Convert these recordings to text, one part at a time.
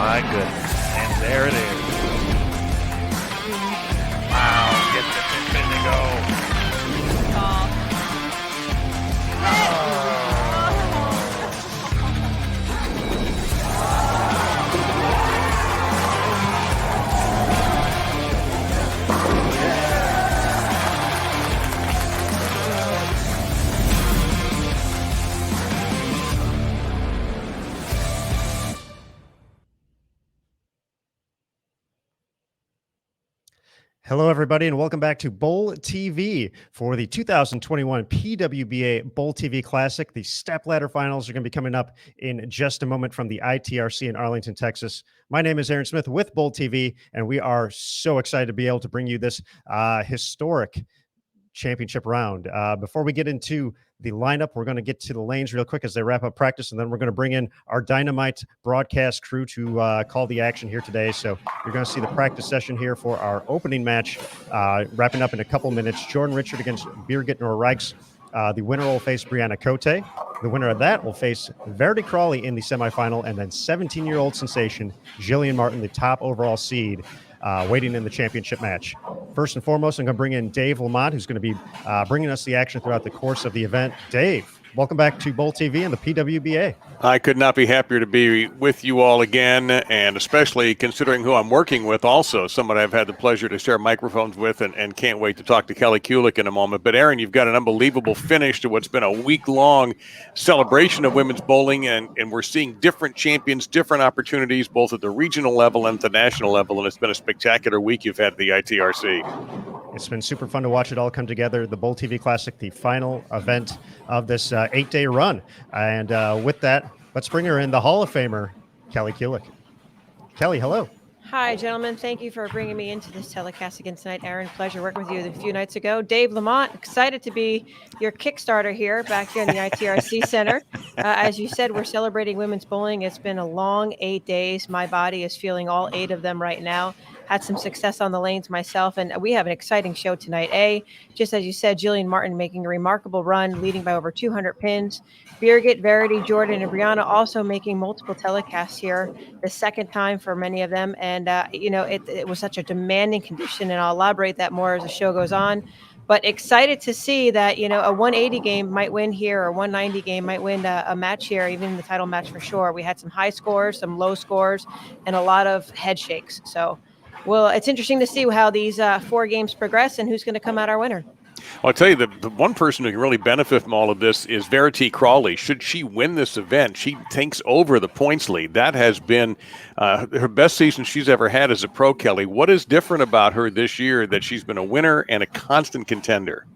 my goodness. And there it is. Wow, get the pin to go. Hello, everybody, and welcome back to Bowl TV for the 2021 PWBA BowlTV Classic. The Stepladder finals are going to be coming up in just a moment from the ITRC in Arlington, Texas. My name is Aaron Smith with Bowl TV, and we are so excited to be able to bring you this historic championship round. Before we get into the lineup, we're going to get to the lanes real quick as they wrap up practice, and then we're going to bring in our Dynamite broadcast crew to call the action here today. So you're going to see the practice session here for our opening match, wrapping up in a couple minutes. Jordan Richard against Birgit Noreiks. The winner will face Brianna Cote. The winner of that will face Verity Crawley in the semifinal, and then 17-year-old sensation Jillian Martin, the top overall seed, waiting in the championship match. First and foremost, I'm going to bring in Dave Lamont, who's going to be bringing us the action throughout the course of the event. Dave, welcome back to Bowl TV and the PWBA. I could not be happier to be with you all again, and especially considering who I'm working with also, someone I've had the pleasure to share microphones with, and can't wait to talk to Kelly Kulik in a moment. But Aaron, you've got an unbelievable finish to what's been a week-long celebration of women's bowling, and we're seeing different champions, different opportunities, both at the regional level and at the national level, and it's been a spectacular week you've had at the ITRC. It's been super fun to watch it all come together. The Bowl TV Classic, the final event of this 8-day run. And with that, let's bring her in, the Hall of Famer, Kelly Kulik. Kelly, hello. Hi, gentlemen. Thank you for bringing me into this telecast again tonight. Aaron, pleasure working with you a few nights ago. Dave Lamont, excited to be your Kickstarter here back here in the ITRC Center. As you said, we're celebrating women's bowling. It's been a long 8 days. My body is feeling all 8 of them right now. Had some success on the lanes myself, and we have an exciting show tonight. Just as you said, Jillian Martin making a remarkable run, leading by over 200 pins. Birgit, Verity, Jordan, and Brianna also making multiple telecasts here, the second time for many of them. And, it was such a demanding condition, and I'll elaborate that more as the show goes on. But excited to see that, a 180 game might win here, or 190 game might win a match here, even the title match for sure. We had some high scores, some low scores, and a lot of head shakes. So, well, it's interesting to see how these 4 games progress and who's going to come out our winner. Well, I'll tell you, the one person who can really benefit from all of this is Verity Crawley. Should she win this event, she takes over the points lead. That has been her best season she's ever had as a pro, Kelly. What is different about her this year that she's been a winner and a constant contender?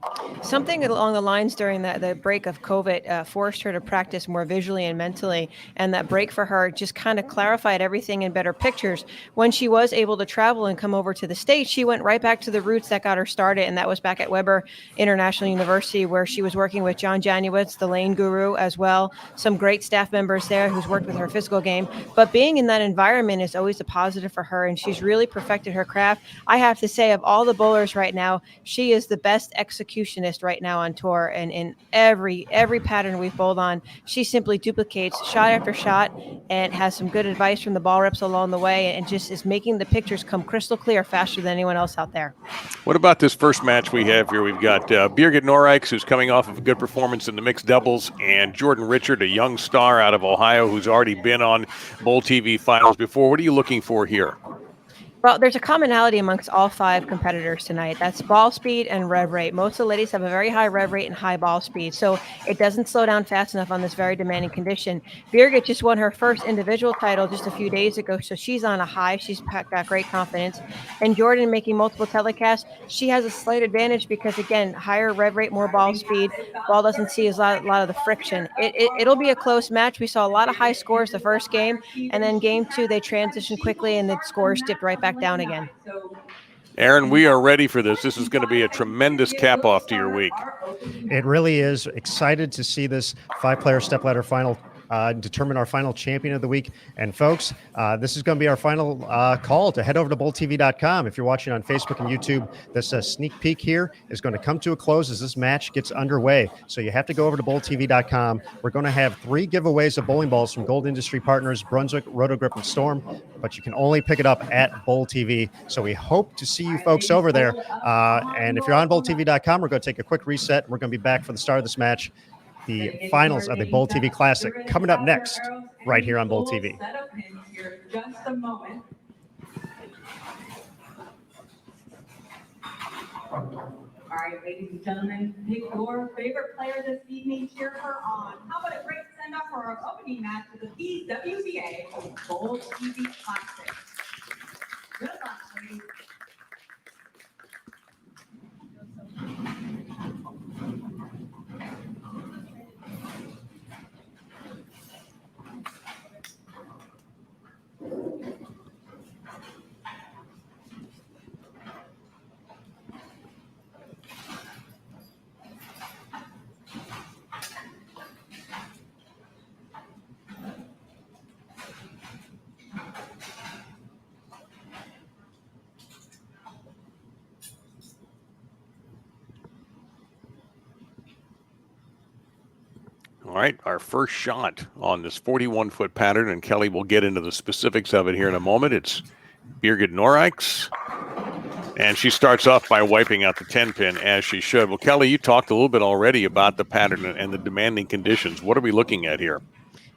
Something along the lines during the break of COVID forced her to practice more visually and mentally, and that break for her just kind of clarified everything in better pictures. When she was able to travel and come over to the States, she went right back to the roots that got her started, and that was back at Weber International University, where she was working with John Janowitz, the lane guru, as well. Some great staff members there who's worked with her physical game. But being in that environment is always a positive for her, and she's really perfected her craft. I have to say, of all the bowlers right now, she is the best executionist right now on tour, and in every pattern we've bowled on, she simply duplicates shot after shot and has some good advice from the ball reps along the way, and just is making the pictures come crystal clear faster than anyone else out there. What about this first match we have here? We've got Birgit Noreiks, who's coming off of a good performance in the mixed doubles, and Jordan Richard, a young star out of Ohio who's already been on Bowl TV finals before. What are you looking for here? Well, there's a commonality amongst all 5 competitors tonight. That's ball speed and rev rate. Most of the ladies have a very high rev rate and high ball speed, so it doesn't slow down fast enough on this very demanding condition. Birgit just won her first individual title just a few days ago, so she's on a high. She's got great confidence. And Jordan, making multiple telecasts, she has a slight advantage because, again, higher rev rate, more ball speed. Ball doesn't see a lot of the friction. It'll be a close match. We saw a lot of high scores the first game, and then game 2, they transitioned quickly, and the scores dipped right back down again. Aaron, we are ready for this. This is going to be a tremendous cap-off to your week. It really is. Excited to see this 5-player stepladder final determine our final champion of the week. And folks, this is going to be our final call to head over to bowltv.com. If you're watching on Facebook and YouTube, this sneak peek here is going to come to a close as this match gets underway. So you have to go over to bowltv.com. We're going to have 3 giveaways of bowling balls from Gold Industry Partners, Brunswick, Rotogrip, and Storm, but you can only pick it up at Bowl TV. So we hope to see you folks over there. And if you're on bowltv.com, we're going to take a quick reset. We're going to be back for the start of this match. The finals of the Bowl TV Classic coming up next, right here on Bowl TV. Just a moment. All right, ladies and gentlemen, pick your favorite player this evening, cheer her on. How about a great send-off for our opening match of the PWBA Bowl TV Classic. Good luck, ladies. All right, our first shot on this 41-foot pattern, and Kelly will get into the specifics of it here in a moment. It's Birgit Noreiks, and she starts off by wiping out the 10-pin, as she should. Well, Kelly, you talked a little bit already about the pattern and the demanding conditions. What are we looking at here?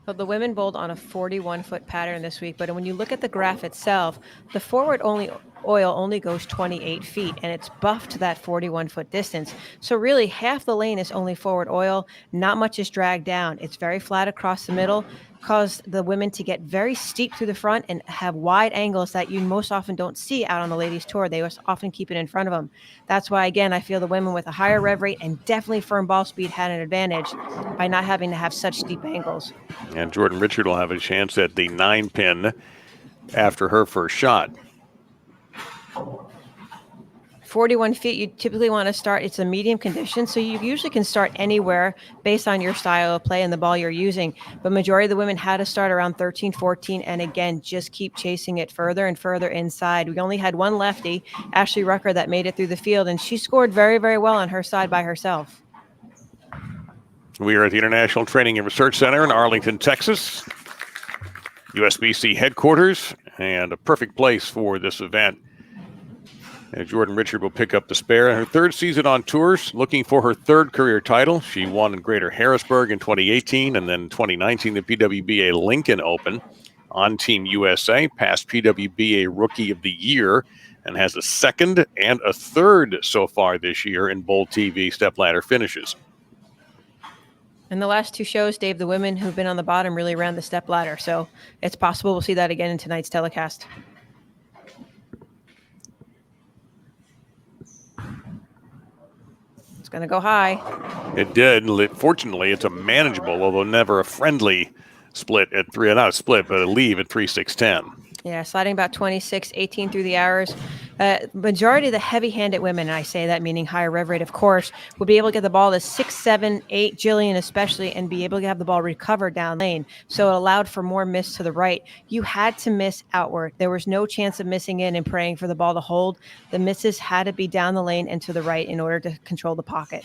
Well, the women bowled on a 41-foot pattern this week, but when you look at the graph itself, the forward oil only goes 28 feet, and it's buffed to that 41-foot distance. So really, half the lane is only forward oil. Not much is dragged down. It's very flat across the middle, caused the women to get very steep through the front and have wide angles that you most often don't see out on the ladies' tour. They often keep it in front of them. That's why, again, I feel the women with a higher rev rate and definitely firm ball speed had an advantage by not having to have such steep angles. And Jordan Richard will have a chance at the 9-pin after her first shot. 41 feet, you typically want to start, it's a medium condition, so you usually can start anywhere based on your style of play and the ball you're using. But majority of the women had to start around 13, 14, and again, just keep chasing it further and further inside. We only had one lefty, Ashley Rucker, that made it through the field, and she scored very, very well on her side by herself. We are at the International Training and Research Center in Arlington, Texas, USBC headquarters, and a perfect place for this event. And Jordan Richard will pick up the spare. In her 3rd season on tours, looking for her 3rd career title. She won in Greater Harrisburg in 2018, and then 2019, the PWBA Lincoln Open on Team USA, past PWBA Rookie of the Year, and has a 2nd and a 3rd so far this year in Bowl TV Stepladder finishes. In the last 2 shows, Dave, the women who've been on the bottom really ran the stepladder, so it's possible we'll see that again in tonight's telecast. Going to go high. It did. Fortunately, it's a manageable, although never a friendly split at 3. Not a split, but a leave at 3-6-10. Yeah, sliding about 26, 18 through the hours. Majority of the heavy-handed women, and I say that meaning higher rev rate, of course, would be able to get the ball to 6, 7, 8, Jillian especially, and be able to have the ball recover down lane. So it allowed for more miss to the right. You had to miss outward. There was no chance of missing in and praying for the ball to hold. The misses had to be down the lane and to the right in order to control the pocket.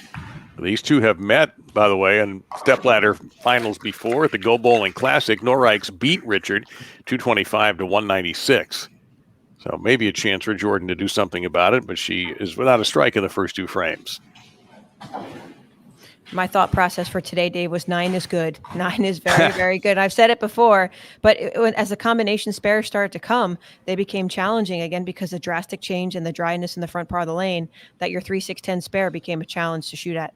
These two have met, by the way, in stepladder finals before at the Go Bowling Classic. Noreiks beat Richard 225 to 196. So maybe a chance for Jordan to do something about it, but she is without a strike in the first 2 frames. My thought process for today, Dave, was 9 is good. 9 is very, very good. I've said it before, but as the combination spares started to come, they became challenging again because of drastic change and the dryness in the front part of the lane, that your 3-6-10 spare became a challenge to shoot at.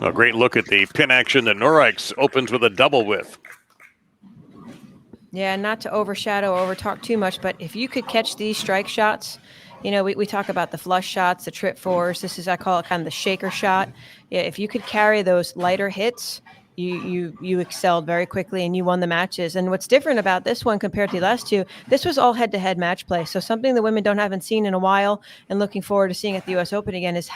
A great look at the pin action that Noreiks opens with a double with. Yeah, not to overshadow or overtalk too much, but if you could catch these strike shots, you know, we talk about the flush shots, the trip fours. This is, I call it kind of the shaker shot. Yeah, if you could carry those lighter hits, you excelled very quickly and you won the matches. And what's different about this one compared to the last two, this was all head-to-head match play. So something the women haven't seen in a while and looking forward to seeing at the US Open again is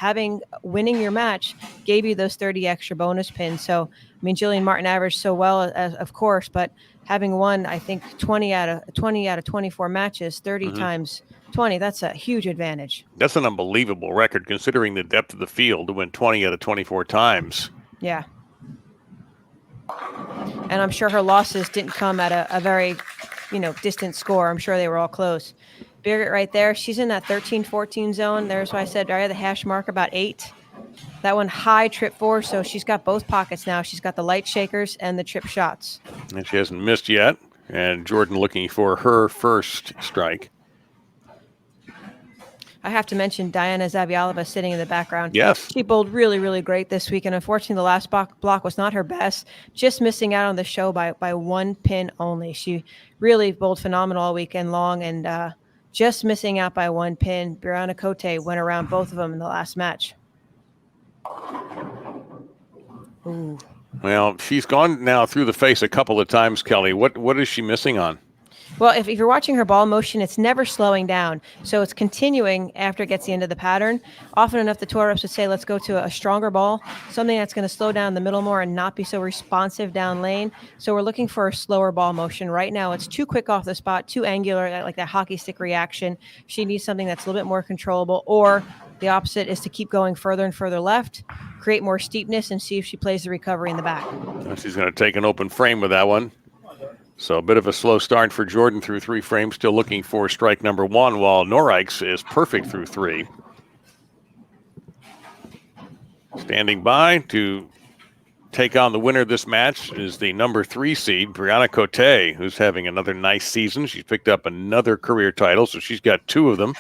winning your match gave you those 30 extra bonus pins. So, I mean, Jillian Martin averaged so well, of course, but having won, I think 20 out of 24 matches, 30 times 20, that's a huge advantage. That's an unbelievable record considering the depth of the field to win 20 out of 24 times. Yeah. And I'm sure her losses didn't come at a very, distant score. I'm sure they were all close. Birgit right there, she's in that 13-14 zone. There's why I said right at the hash mark about 8. That one high trip 4, so she's got both pockets now. She's got the light shakers and the trip shots. And she hasn't missed yet. And Jordan looking for her first strike. I have to mention Diana Zavialova sitting in the background. Yes. She bowled really, really great this week. And unfortunately, the last block was not her best. Just missing out on the show by 1 pin only. She really bowled phenomenal all weekend long and just missing out by 1 pin. Brianna Cote went around both of them in the last match. Ooh. Well, she's gone now through the face a couple of times, Kelly. What is she missing on? Well, if you're watching her ball motion, it's never slowing down. So it's continuing after it gets the end of the pattern. Often enough, the tour reps would say, let's go to a stronger ball, something that's going to slow down the middle more and not be so responsive down lane. So we're looking for a slower ball motion. Right now, it's too quick off the spot, too angular, like that hockey stick reaction. She needs something that's a little bit more controllable, or the opposite is to keep going further and further left, create more steepness, and see if she plays the recovery in the back. She's going to take an open frame with that one. So a bit of a slow start for Jordan through 3 frames, still looking for strike number 1, while Noreiks is perfect through 3. Standing by to take on the winner of this match is the number 3 seed, Brianna Cote, who's having another nice season. She's picked up another career title, so she's got 2 of them.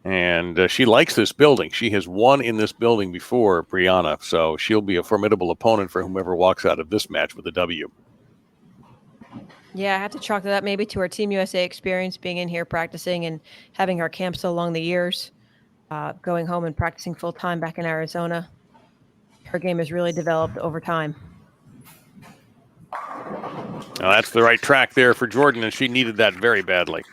And she likes this building. She has won in this building before, Brianna, so she'll be a formidable opponent for whomever walks out of this match with a W. Yeah, I have to chalk that up maybe to her Team USA experience, being in here practicing and having her camps along the years, going home and practicing full-time back in Arizona. Her game has really developed over time. Now that's the right track there for Jordan, and she needed that very badly.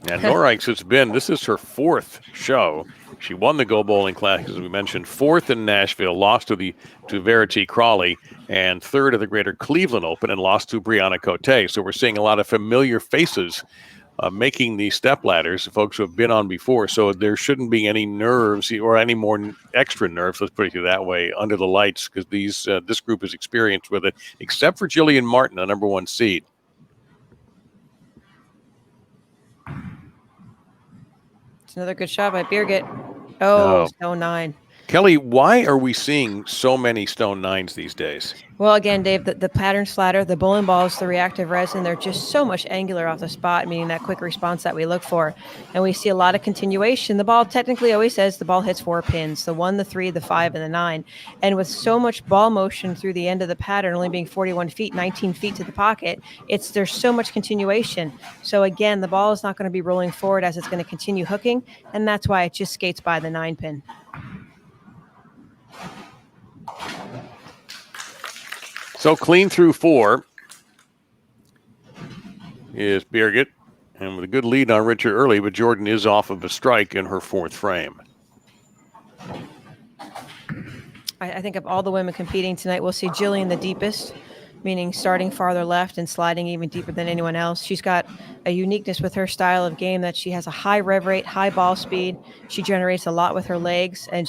And Noreiks this is her 4th show. She won the Go Bowling Classic, as we mentioned, 4th in Nashville, lost to Verity Crawley, and 3rd at the Greater Cleveland Open, and lost to Brianna Cote. So we're seeing a lot of familiar faces making these step ladders, folks who have been on before. So there shouldn't be any nerves or any more extra nerves, let's put it that way, under the lights, because this group is experienced with it, except for Jillian Martin, the number 1 seed. Another good shot by Birgit. Oh, stone 9. Kelly, why are we seeing so many stone 9s these days? Well, again, Dave, the pattern splatter, the bowling balls, the reactive resin, they're just so much angular off the spot, meaning that quick response that we look for. And we see a lot of continuation. The ball technically always says the ball hits 4 pins, the 1, the 3, the 5, and the 9. And with so much ball motion through the end of the pattern, only being 41 feet, 19 feet to the pocket, there's so much continuation. So again, the ball is not going to be rolling forward as it's going to continue hooking, and that's why it just skates by the 9 pin. So clean through 4 is Birgit, and with a good lead on Richard early, but Jordan is off of a strike in her 4th frame. I think of all the women competing tonight, we'll see Jillian the deepest, meaning starting farther left and sliding even deeper than anyone else. She's got a uniqueness with her style of game that she has a high rev rate, high ball speed. She generates a lot with her legs, and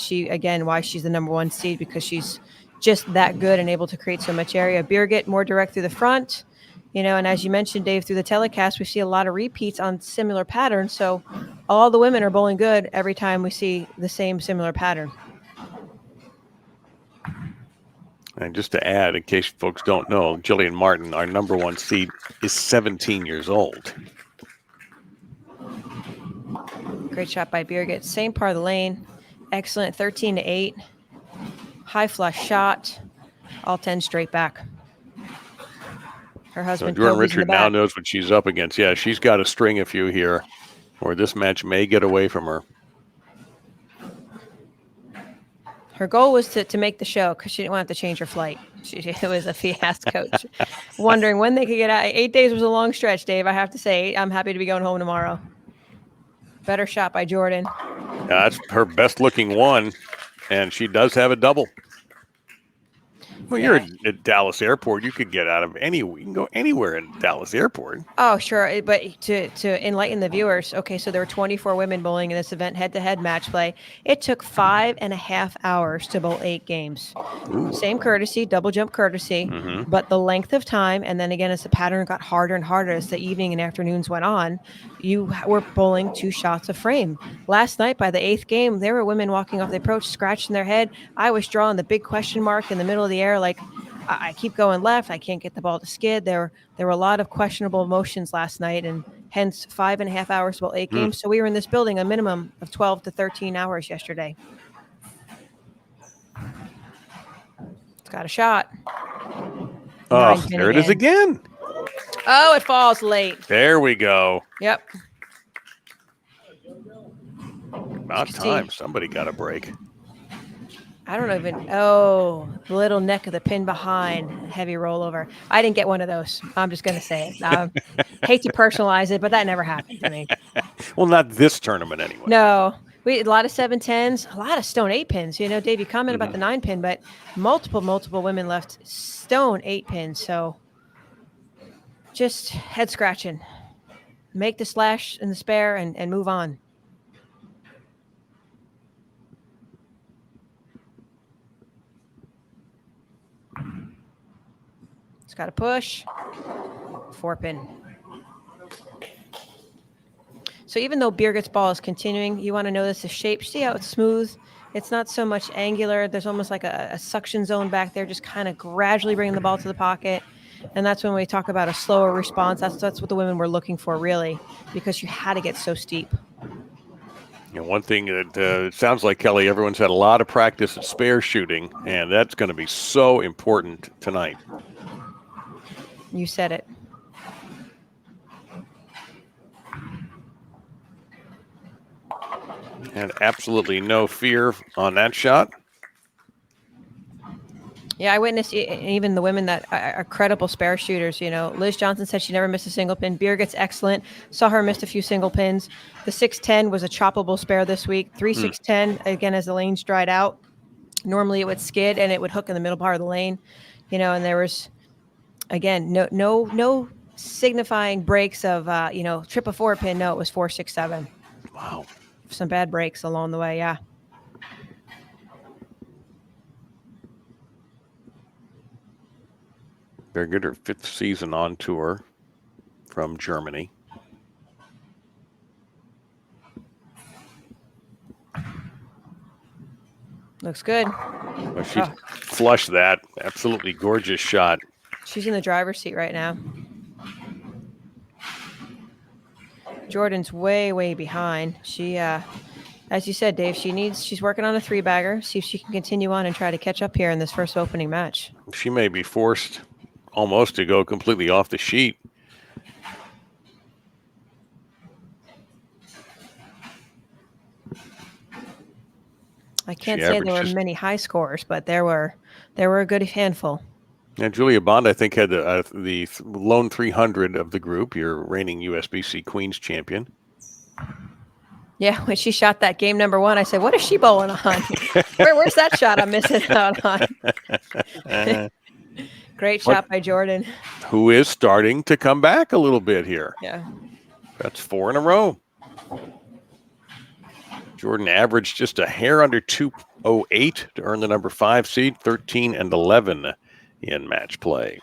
why she's the number 1 seed, because she's just that good and able to create so much area. Birgit more direct through the front, and as you mentioned, Dave, through the telecast, we see a lot of repeats on similar patterns. So all the women are bowling good every time we see the same similar pattern. And just to add, in case folks don't know, Jillian Martin, our number 1 seed, is 17 years old. Great shot by Birgit. Same part of the lane. Excellent 13-8. High flush shot. All 10 straight back. Her husband. So Jordan Richard now knows what she's up against. Yeah, she's got a string a few here. or this match may get away from her. Her goal was to make the show because she didn't want to change her flight. It was a fiasco. Wondering when they could get out. 8 days was a long stretch, Dave. I have to say, I'm happy to be going home tomorrow. Better shot by Jordan. That's her best looking one, and she does have a double. Well, you're at Dallas Airport. You could get out of you can go anywhere in Dallas Airport. Oh, sure. But to enlighten the viewers, okay, so there were 24 women bowling in this event, head-to-head match play. It took 5.5 hours to bowl 8 games. Ooh. Same courtesy, double jump courtesy, but the length of time, and then again, as the pattern got harder and harder as the evening and afternoons went on, you were bowling 2 shots of frame. Last night, by the 8th game, there were women walking off the approach, scratching their head. I was drawing the big question mark in the middle of the air, like, I keep going left. I can't get the ball to skid. There were a lot of questionable motions last night, and hence 5.5 hours, well, 8 games. So we were in this building a minimum of 12 to 13 hours yesterday. It's got a shot. Oh, there it is again. Oh, it falls late. There we go. Yep. About time somebody got a break. I don't even. Oh, the little neck of the pin behind, heavy rollover. I didn't get one of those. I'm just going to say it. Hate to personalize it, but that never happened to me. Well, not this tournament anyway. No, we had a lot of 7-10s, a lot of stone 8 pins. You know, Dave, you commented about the 9 pin, but multiple women left stone 8 pins. So just head scratching. Make the slash in the spare and move on. Got to push. 4 pin. So even though Birgit's ball is continuing, you want to notice the shape. See how it's smooth? It's not so much angular. There's almost like a suction zone back there, just kind of gradually bringing the ball to the pocket. And that's when we talk about a slower response. That's what the women were looking for, really, because you had to get so steep. You know, one thing that it sounds like, Kelly, everyone's had a lot of practice at spare shooting, and that's going to be so important tonight. You said it. And absolutely no fear on that shot. Yeah, I witnessed even the women that are credible spare shooters. You know, Liz Johnson said she never missed a single pin. Birgit's excellent. Saw her missed a few single pins. The 6-10 was a choppable spare this week. 3-6-10, again, as the lanes dried out. Normally it would skid and it would hook in the middle part of the lane. You know, and there was... Again, no signifying breaks of, trip a 4 pin. No, it was 4-6-7. Wow. Some bad breaks along the way, yeah. Very good. Her 5th season on tour from Germany. Looks good. Well, she flushed that. Absolutely gorgeous shot. She's in the driver's seat right now. Jordan's way behind. She, as you said, Dave, she's working on a 3-bagger. See if she can continue on and try to catch up here in this first opening match. She may be forced almost to go completely off the sheet. I can't say there were many high scores, but there were a good handful. And Julia Bond, I think, had the lone 300 of the group, your reigning USBC Queens champion. Yeah, when she shot that game number 1, I said, what is she bowling on? Where's that shot I'm missing out on? Great shot by Jordan. Who is starting to come back a little bit here. Yeah. That's 4 in a row. Jordan averaged just a hair under 208 to earn the number 5 seed, 13 and 11 in match play.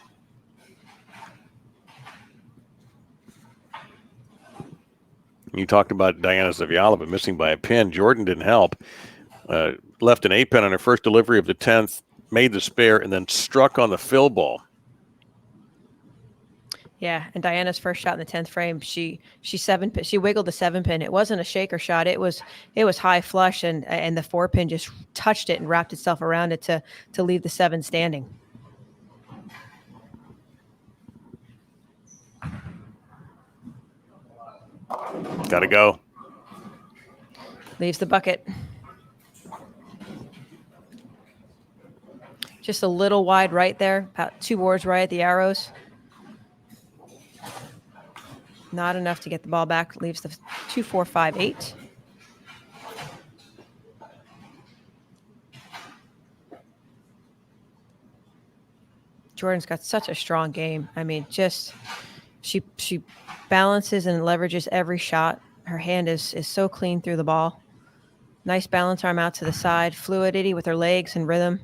You talked about Diana Zavialova missing by a pin. Jordan didn't help. Left an 8 pin on her first delivery of the 10th, made the spare, and then struck on the fill ball. Yeah, and Diana's first shot in the 10th frame, she wiggled the 7 pin. It wasn't a shaker shot. It was high flush, and the 4 pin just touched it and wrapped itself around it to leave the 7 standing. Gotta go. Leaves the bucket. Just a little wide right there, about 2 boards right at the arrows. Not enough to get the ball back. Leaves the 2-4-5-8. Jordan's got such a strong game. I mean, just she balances and leverages every shot. Her hand is so clean through the ball. Nice balance arm out to the side. Fluidity with her legs and rhythm.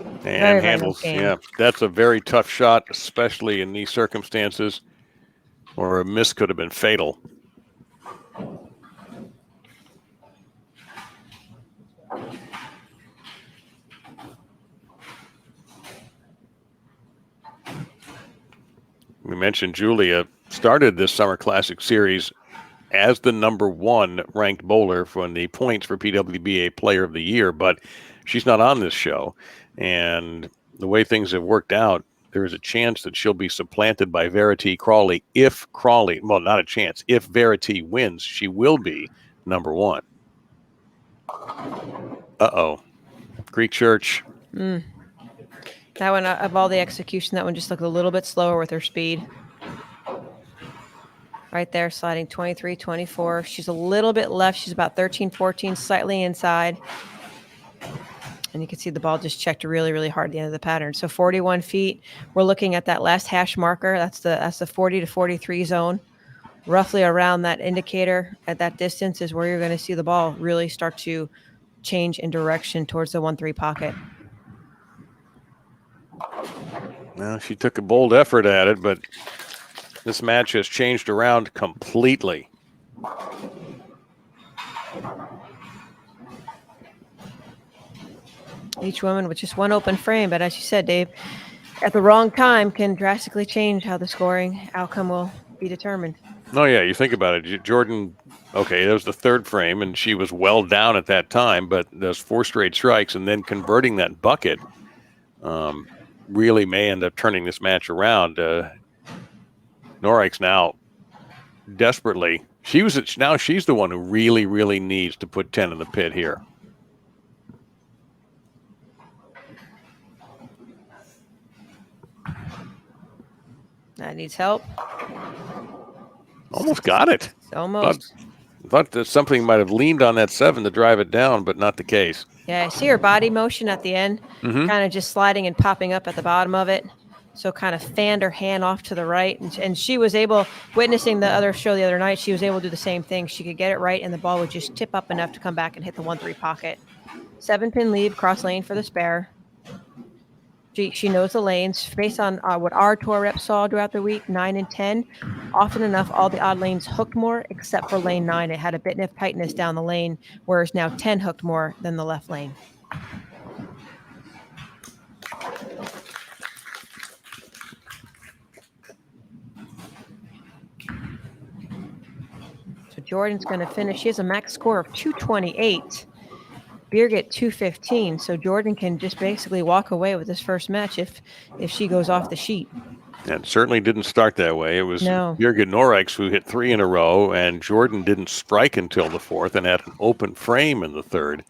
And Very handles. nice game. Yeah, that's a very tough shot, especially in these circumstances, or a miss could have been fatal. We mentioned Julia started this Summer Classic Series as the #1 ranked bowler for the points for PWBA Player of the Year, but she's not on this show. And the way things have worked out, there is a chance that she'll be supplanted by Verity Crawley. If Crawley, well, not a chance. If Verity wins, she will be #1. Uh-oh. Greek Church. That one, of all the execution, that one just looked a little bit slower with her speed. Right there, sliding 23, 24. She's a little bit left. She's about 13, 14, slightly inside. And you can see the ball just checked really, really hard at the end of the pattern. So 41 feet. We're looking at that last hash marker. That's the 40 to 43 zone. Roughly around that indicator at that distance is where you're going to see the ball really start to change in direction towards the 1-3 pocket. Well, she took a bold effort at it, but this match has changed around completely. Each woman with just one open frame, but as you said, Dave, at the wrong time can drastically change how the scoring outcome will be determined. Oh, yeah, you think about it. Jordan, okay, that was the 3rd frame, and she was well down at that time, but those 4 straight strikes and then converting that bucket really may end up turning this match around. Noreiks now desperately. Now she's the one who really, really needs to put 10 in the pit here. That needs help. Almost got it. Almost. Thought that something might have leaned on that 7 to drive it down, but not the case. Yeah, I see her body motion at the end, kind of just sliding and popping up at the bottom of it. So kind of fanned her hand off to the right. And she was able, witnessing the other show the other night, she was able to do the same thing. She could get it right, and the ball would just tip up enough to come back and hit the 1-3 pocket. 7-pin lead, cross lane for the spare. She knows the lanes. Based on what our tour rep saw throughout the week, 9 and 10, often enough, all the odd lanes hooked more, except for lane 9. It had a bit of tightness down the lane, whereas now 10 hooked more than the left lane. So Jordan's going to finish. She has a max score of 228. Birgit 215, so Jordan can just basically walk away with this first match if she goes off the sheet. And certainly didn't start that way. It was Birgit Noreiks who hit 3 in a row, and Jordan didn't strike until the 4th and had an open frame in the 3rd.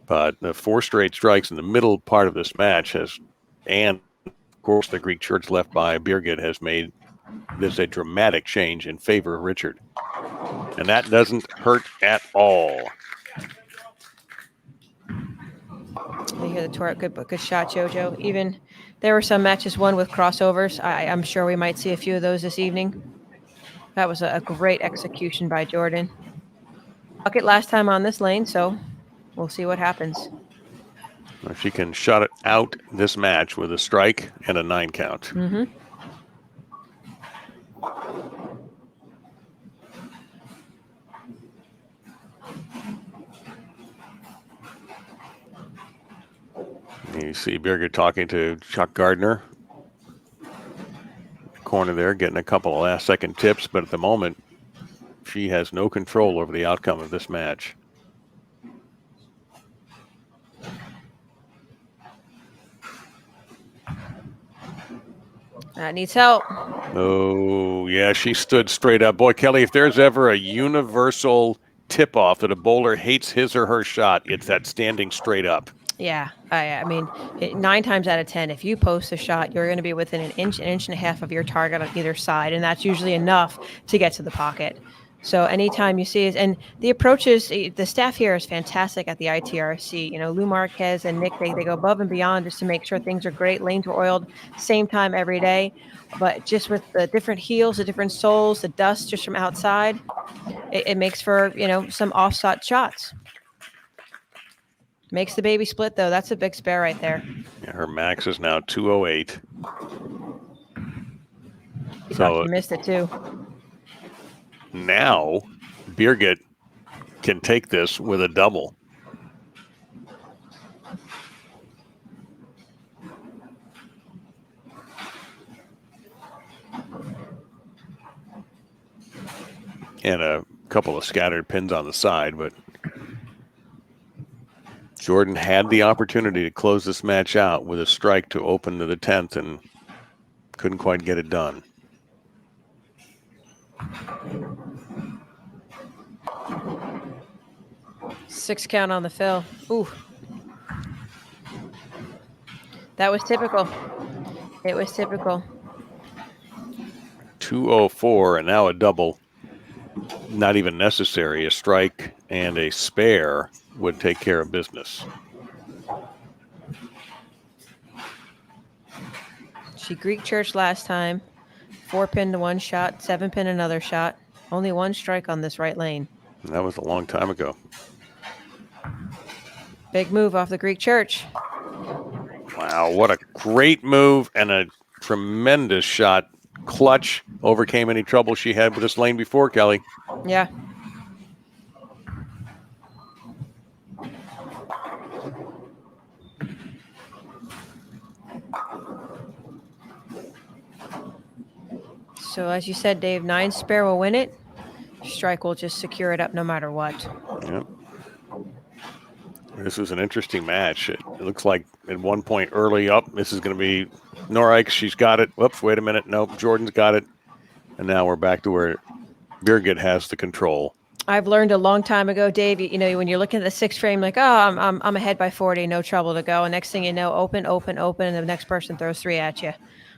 But the 4 straight strikes in the middle part of this match and of course the Greek Church left by Birgit has made this a dramatic change in favor of Richard. And that doesn't hurt at all. You hear the tour. Good shot, JoJo. Even there were some matches won with crossovers. I'm sure we might see a few of those this evening. That was a great execution by Jordan. Bucket last time on this lane, so we'll see what happens. If she can shut it out this match with a strike and a 9 count. Mm-hmm. You see Birgit talking to Chuck Gardner. Corner there, getting a couple of last-second tips, but at the moment, she has no control over the outcome of this match. That needs help. Oh, yeah, she stood straight up. Boy, Kelly, if there's ever a universal tip-off that a bowler hates his or her shot, it's that standing straight up. Yeah, I mean, 9 times out of 10, if you post a shot, you're going to be within an inch and a half of your target on either side, and that's usually enough to get to the pocket. So anytime you see it, and the approaches, the staff here is fantastic at the ITRC. You know, Lou Marquez and Nick, they go above and beyond just to make sure things are great. Lanes are oiled same time every day, but just with the different heels, the different soles, the dust just from outside, it makes for, you know, some offshot shots. Makes the baby split, though. That's a big spare right there. Yeah, her max is now 208. So she missed it, too. Now, Birgit can take this with a double. And a couple of scattered pins on the side, but Jordan had the opportunity to close this match out with a strike to open to the 10th and couldn't quite get it done. Six count on the fill. Ooh. That was typical. It was typical. 204 and now a double. Not even necessary. A strike and a spare would take care of business. She Greek church last time. 4 pin to 1 shot, 7 pin another shot. Only 1 strike on this right lane. And that was a long time ago. Big move off the Greek church. Wow, what a great move and a tremendous shot. Clutch, overcame any trouble she had with this lane before, Kelly. Yeah. So as you said, Dave, 9 spare will win it. Strike will just secure it up no matter what. Yep. This was an interesting match. It looks like at one point early up, this is going to be Noreiks. She's got it. Whoops, wait a minute. Nope, Jordan's got it. And now we're back to where Birgit has the control. I've learned a long time ago, Dave, you know, when you're looking at the 6th frame, like, oh, I'm ahead by 40, no trouble to go. And next thing you know, open, open, open, and the next person throws 3 at you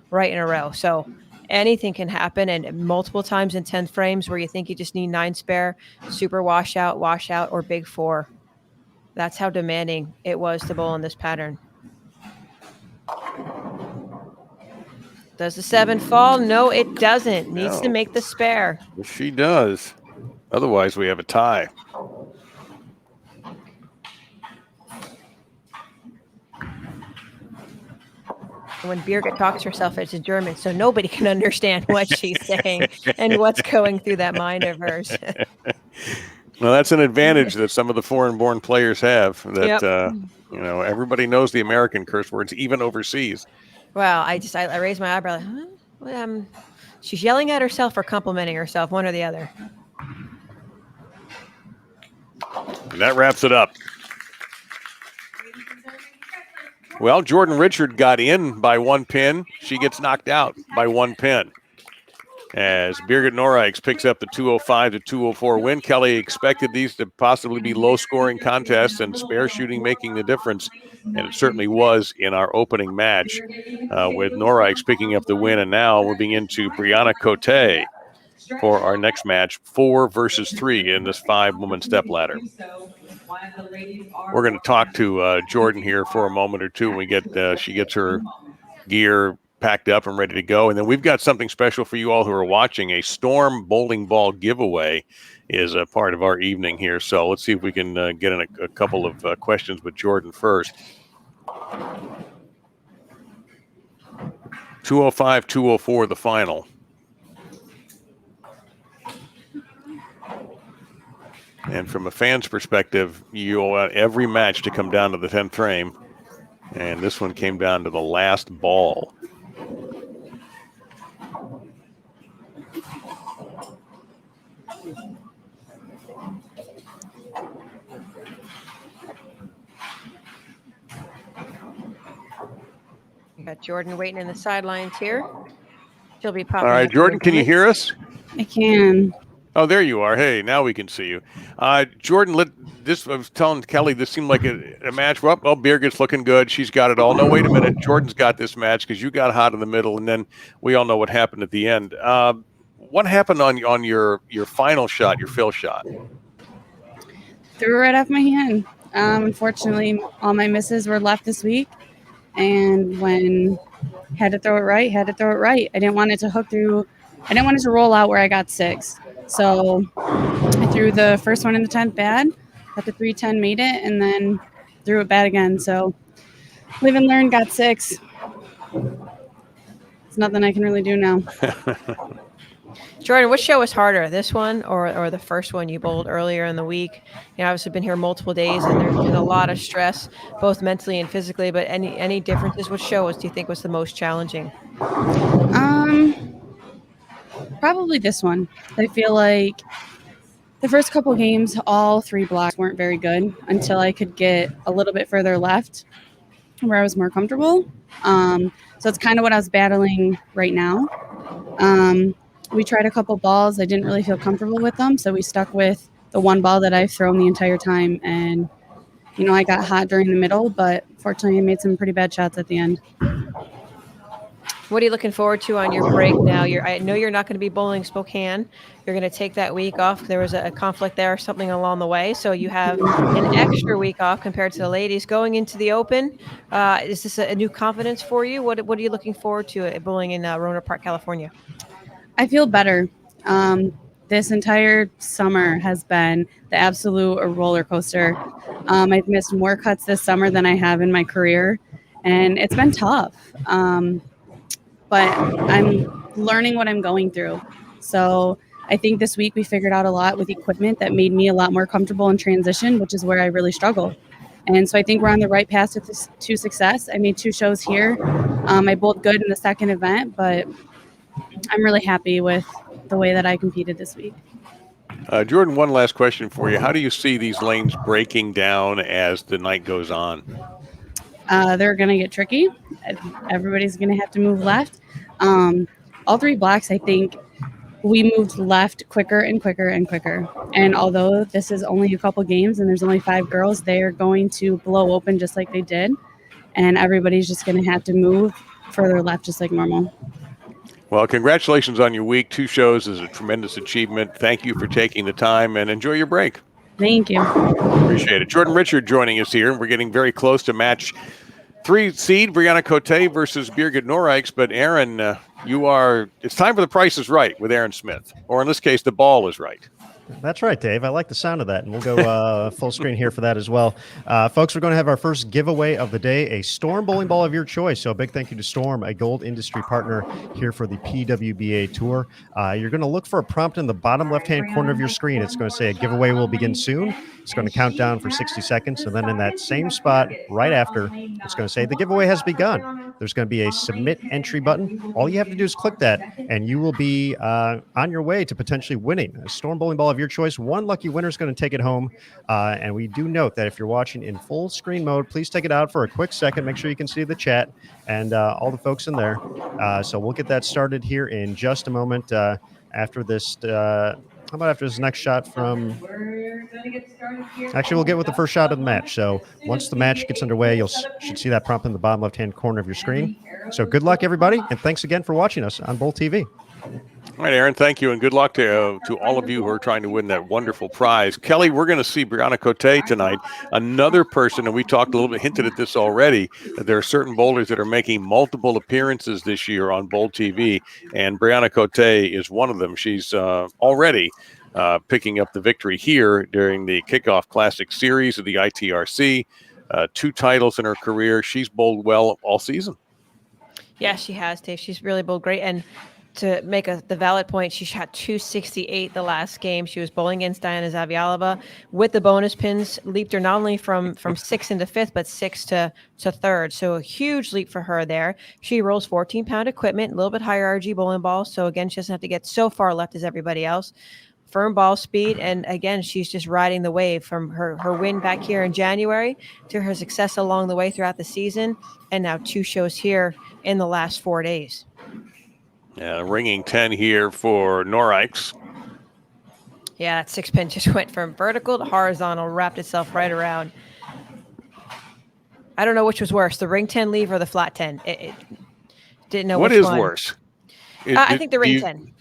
right in a row. So anything can happen. And multiple times in 10 frames where you think you just need 9 spare, super washout, or big 4. That's how demanding it was to bowl in this pattern. Does the 7 fall? No, it doesn't. Needs to make the spare. Yes, she does. Otherwise, we have a tie. When Birgit talks herself, it's in German, so nobody can understand what she's saying and what's going through that mind of hers. Well, that's an advantage that some of the foreign-born players have. That you know, everybody knows the American curse words, even overseas. Well, I raised my eyebrow. Like, huh? She's yelling at herself or complimenting herself, one or the other. And that wraps it up. Well, Jordan Richard got in by 1 pin. She gets knocked out by 1 pin. As Birgit Noreiks picks up the 205 to 204 win. Kelly expected these to possibly be low-scoring contests and spare shooting making the difference, and it certainly was in our opening match with Noreiks picking up the win, and now moving into Brianna Cote for our next match, 4 versus 3 in this 5-woman stepladder. We're going to talk to Jordan here for a moment or two when we get she gets her gear packed up and ready to go. And then we've got something special for you all who are watching. A Storm bowling ball giveaway is a part of our evening here. So let's see if we can get in a couple of questions with Jordan first. 205, 204, the final. And from a fan's perspective, you want every match to come down to the 10th frame. And this one came down to the last ball. Got Jordan waiting in the sidelines here. She'll be popping. All right, Jordan, can you hear us? I can. Oh, there you are. Hey, now we can see you. Jordan, I was telling Kelly, this seemed like a match. Well, Birgit's looking good. She's got it all. No, wait a minute. Jordan's got this match because you got hot in the middle, and then we all know what happened at the end. What happened on your final shot, your fill shot? Threw it right off my hand. Unfortunately, all my misses were left this week, and when had to throw it right. I didn't want it to hook through. I didn't want it to roll out where I got 6. So I threw the first one in the 10th bad, got the 310, made it, and then threw it bad again. So live and learn, got 6. It's nothing I can really do now. Jordan, which show was harder, this one or the first one you bowled earlier in the week? You know, obviously been here multiple days, and there's been a lot of stress, both mentally and physically. But any differences? Which show do you think was the most challenging? Probably this one. I feel like the first couple games, all 3 blocks weren't very good until I could get a little bit further left where I was more comfortable. So it's kind of what I was battling right now. We tried a couple balls. I didn't really feel comfortable with them, so we stuck with the one ball that I've thrown the entire time. And, you know, I got hot during the middle, but fortunately I made some pretty bad shots at the end. What are you looking forward to on your break now? I know you're not going to be bowling Spokane. You're going to take that week off. There was a conflict there or something along the way. So you have an extra week off compared to the ladies. Going into the Open, is this a new confidence for you? What are you looking forward to at bowling in Rohnert Park, California? I feel better. This entire summer has been the absolute roller coaster. I've missed more cuts this summer than I have in my career, and it's been tough. But I'm learning what I'm going through. So I think this week we figured out a lot with equipment that made me a lot more comfortable in transition, which is where I really struggle. And so I think we're on the right path to success. I made 2 shows here. I bowled good in the second event, but I'm really happy with the way that I competed this week. Jordan, one last question for you. How do you see these lanes breaking down as the night goes on? They're going to get tricky. Everybody's going to have to move left. All 3 blocks, I think we moved left quicker and quicker and quicker. And although this is only a couple games and there's only 5 girls, they are going to blow open just like they did. And everybody's just going to have to move further left just like normal. Well, congratulations on your week. 2 shows is a tremendous achievement. Thank you for taking the time, and enjoy your break. Thank you. Appreciate it. Jordan Richard joining us here. We're getting very close to match 3 seed, Bryanna Coté versus Birgit Noreiks. But Aaron, it's time for the Price is Right with Aaron Smith. Or in this case, the ball is right. That's right, Dave. I like the sound of that, and we'll go full screen here for that as well. Folks, we're going to have our first giveaway of the day, a Storm bowling ball of your choice. So a big thank you to Storm, a gold industry partner here for the PWBA Tour. You're going to look for a prompt in the bottom left-hand corner of your screen. It's going to say a giveaway will begin soon. It's going to count down for 60 seconds, and then in that same spot right after, it's going to say the giveaway has begun. There's going to be a submit entry button. All you have to do is click that, and you will be on your way to potentially winning a Storm bowling ball of your choice. One lucky winner is going to take it home. And we do note that if you're watching in full screen mode, please take it out for a quick second. Make sure you can see the chat and all the folks in there. So we'll get that started here in just a moment after this. How about after this next shot from... Actually, we'll get with the first shot of the match. So once the match gets underway, you should see that prompt in the bottom left-hand corner of your screen. So good luck, everybody, and thanks again for watching us on BowlTV. All right, Aaron, thank you, and good luck to all of you who are trying to win that wonderful prize. Kelly, we're going to see Brianna Cote tonight, another person, and we talked a little bit, hinted at this already, that there are certain bowlers that are making multiple appearances this year on BowlTV, and Brianna Cote is one of them. She's already picking up the victory here during the Kickoff Classic Series of the ITRC. 2 titles in her career. She's bowled well all season. Yeah, she has, Dave. She's really bowled great. And to make the valid point, she shot 268 the last game. She was bowling against Diana Zavialova with the bonus pins, leaped her not only from 6th into 5th, but 6th to 3rd. So a huge leap for her there. She rolls 14-pound equipment, a little bit higher RG bowling ball. So again, she doesn't have to get so far left as everybody else. Firm ball speed, and again, she's just riding the wave from her win back here in January to her success along the way throughout the season, and now 2 shows here in the last 4 days. Ringing 10 here for Noreiks. Yeah, that 6-pin just went from vertical to horizontal, wrapped itself right around. I don't know which was worse, the ring 10 leave or the flat 10. It didn't know What which is one. worse? I think the ring 10.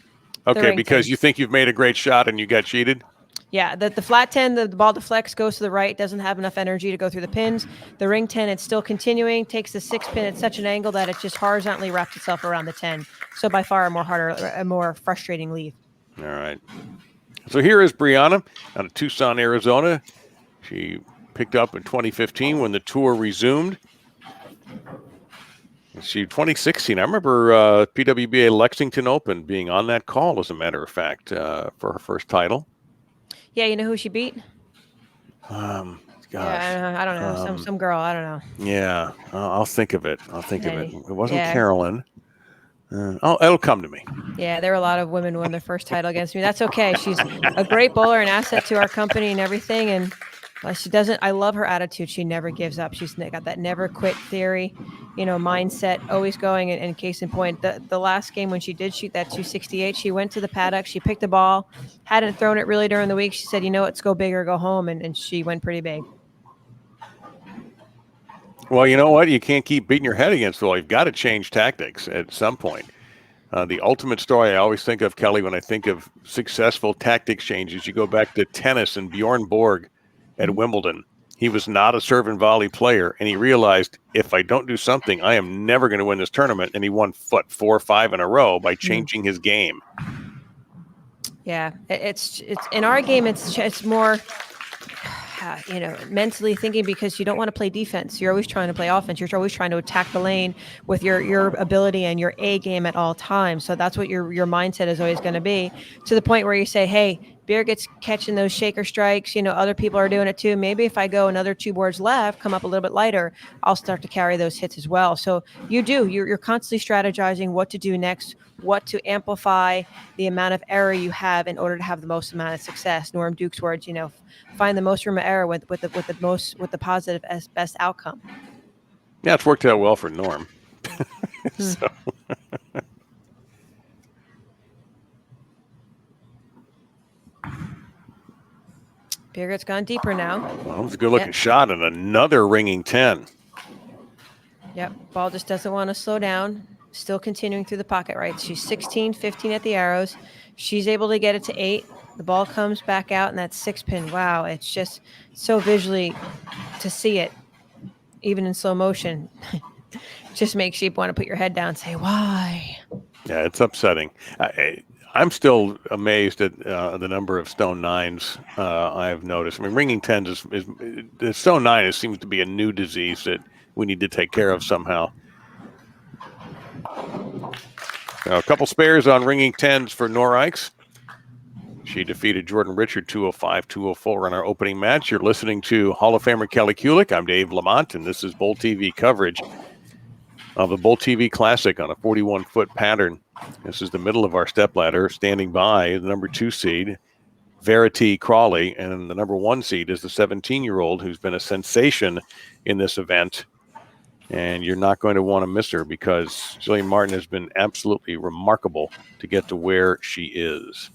Okay, ring because 10. you think you've made a great shot and you got cheated? Yeah, the flat 10, the ball deflects, goes to the right, doesn't have enough energy to go through the pins. The ring 10, it's still continuing, takes the 6-pin at such an angle that it just horizontally wraps itself around the 10. So by far a more frustrating leave. All right. So here is Brianna out of Tucson, Arizona. She picked up in 2015 when the tour resumed. She 2016. I remember PWBA Lexington Open being on that call, as a matter of fact, for her first title. Yeah, you know who she beat? Gosh. Yeah, I don't know. Some girl. I don't know. Yeah, I'll think of it. It wasn't Yeah. Carolyn. It'll come to me. Yeah, there were a lot of women who won their first title against me. That's okay. She's a great bowler, an asset to our company and everything. And she doesn't, I love her attitude. She never gives up. She's got that never quit theory, mindset, always going. And case in point, the last game when she did shoot that 268, she went to the paddock, she picked the ball, hadn't thrown it really during the week. She said, let's go big or go home. And she went pretty big. Well, you know what? You can't keep beating your head against the wall. You've got to change tactics at some point. The ultimate story I always think of, Kelly, when I think of successful tactics changes, you go back to tennis and Bjorn Borg at Wimbledon. He was not a serve and volley player, and he realized, if I don't do something, I am never going to win this tournament. And he won 4 or 5 in a row by changing his game. Yeah, it's in our game. It's more, mentally thinking, because you don't want to play defense. You're always trying to play offense. You're always trying to attack the lane with your ability and your A game at all times. So that's what your mindset is always going to be, to the point where you say, hey, Birgit's catching those shaker strikes. Other people are doing it too. Maybe if I go another 2 boards left, come up a little bit lighter, I'll start to carry those hits as well. So you're constantly strategizing what to do next, what to amplify the amount of error you have in order to have the most amount of success. Norm Duke's words, find the most room of error with the positive as best outcome. Yeah, it's worked out well for Norm. So. Birgit's gone deeper now. Well, it was a good-looking shot and another ringing 10. Yep, ball just doesn't want to slow down. Still continuing through the pocket, right? She's 16, 15 at the arrows. She's able to get it to 8. The ball comes back out, and that's 6-pin. Wow, it's just so visually to see it, even in slow motion, just makes you want to put your head down and say, why? Yeah, it's upsetting. I'm still amazed at the number of stone 9s I've noticed. I mean, ringing 10s is the stone 9 seems to be a new disease that we need to take care of somehow. Now, a couple spares on ringing 10s for Noreiks. She defeated Jordan Richard 205-204 in our opening match. You're listening to Hall of Famer Kelly Kulick. I'm Dave Lamont, and this is BowlTV coverage of the BowlTV Classic on a 41-foot pattern. This is the middle of our stepladder. Standing by the number 2 seed, Verity Crawley, and the number 1 seed is the 17-year-old who's been a sensation in this event. And you're not going to want to miss her, because Jillian Martin has been absolutely remarkable to get to where she is.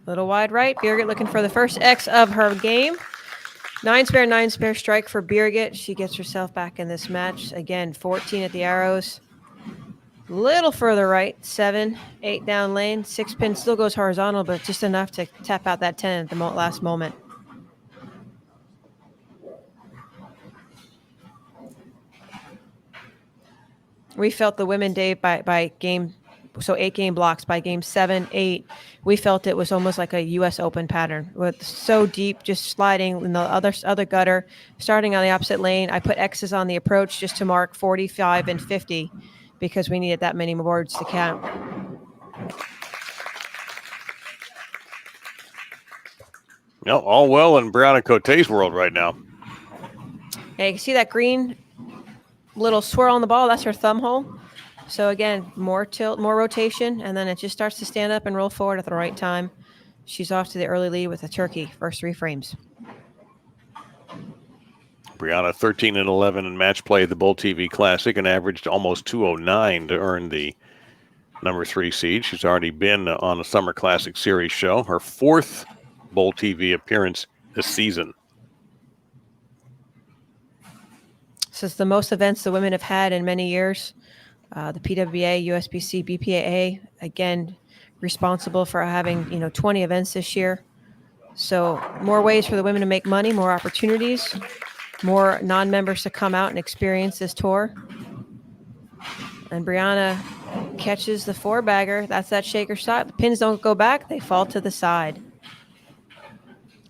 Little wide right. Birgit looking for the first X of her game. 9 spare strike for Birgit. She gets herself back in this match. Again, 14 at the arrows. Little further right. 7, 8 down lane. 6-pin still goes horizontal, but just enough to tap out that 10 at the last moment. We felt the women, Dave, by game. So 8 game blocks by game 7, 8. We felt it was almost like a U.S. Open pattern, with so deep, just sliding in the other gutter, starting on the opposite lane. I put X's on the approach just to mark 45 and 50, because we needed that many boards to count. No, all well in Brianna Coté's world right now. Yeah, you can see that green little swirl on the ball. That's her thumb hole. So again, more tilt, more rotation, and then it just starts to stand up and roll forward at the right time. She's off to the early lead with a turkey, first 3 frames. Bryanna 13 and 11 in match play at the BowlTV Classic and averaged almost 209 to earn the number 3 seed. She's already been on the Summer Classic Series show, her 4th BowlTV appearance this season. This is the most events the women have had in many years. The PWBA, USBC, BPAA, again, responsible for having 20 events this year. So more ways for the women to make money, more opportunities, more non-members to come out and experience this tour. And Brianna catches the 4-bagger. That's that shaker shot. The pins don't go back. They fall to the side.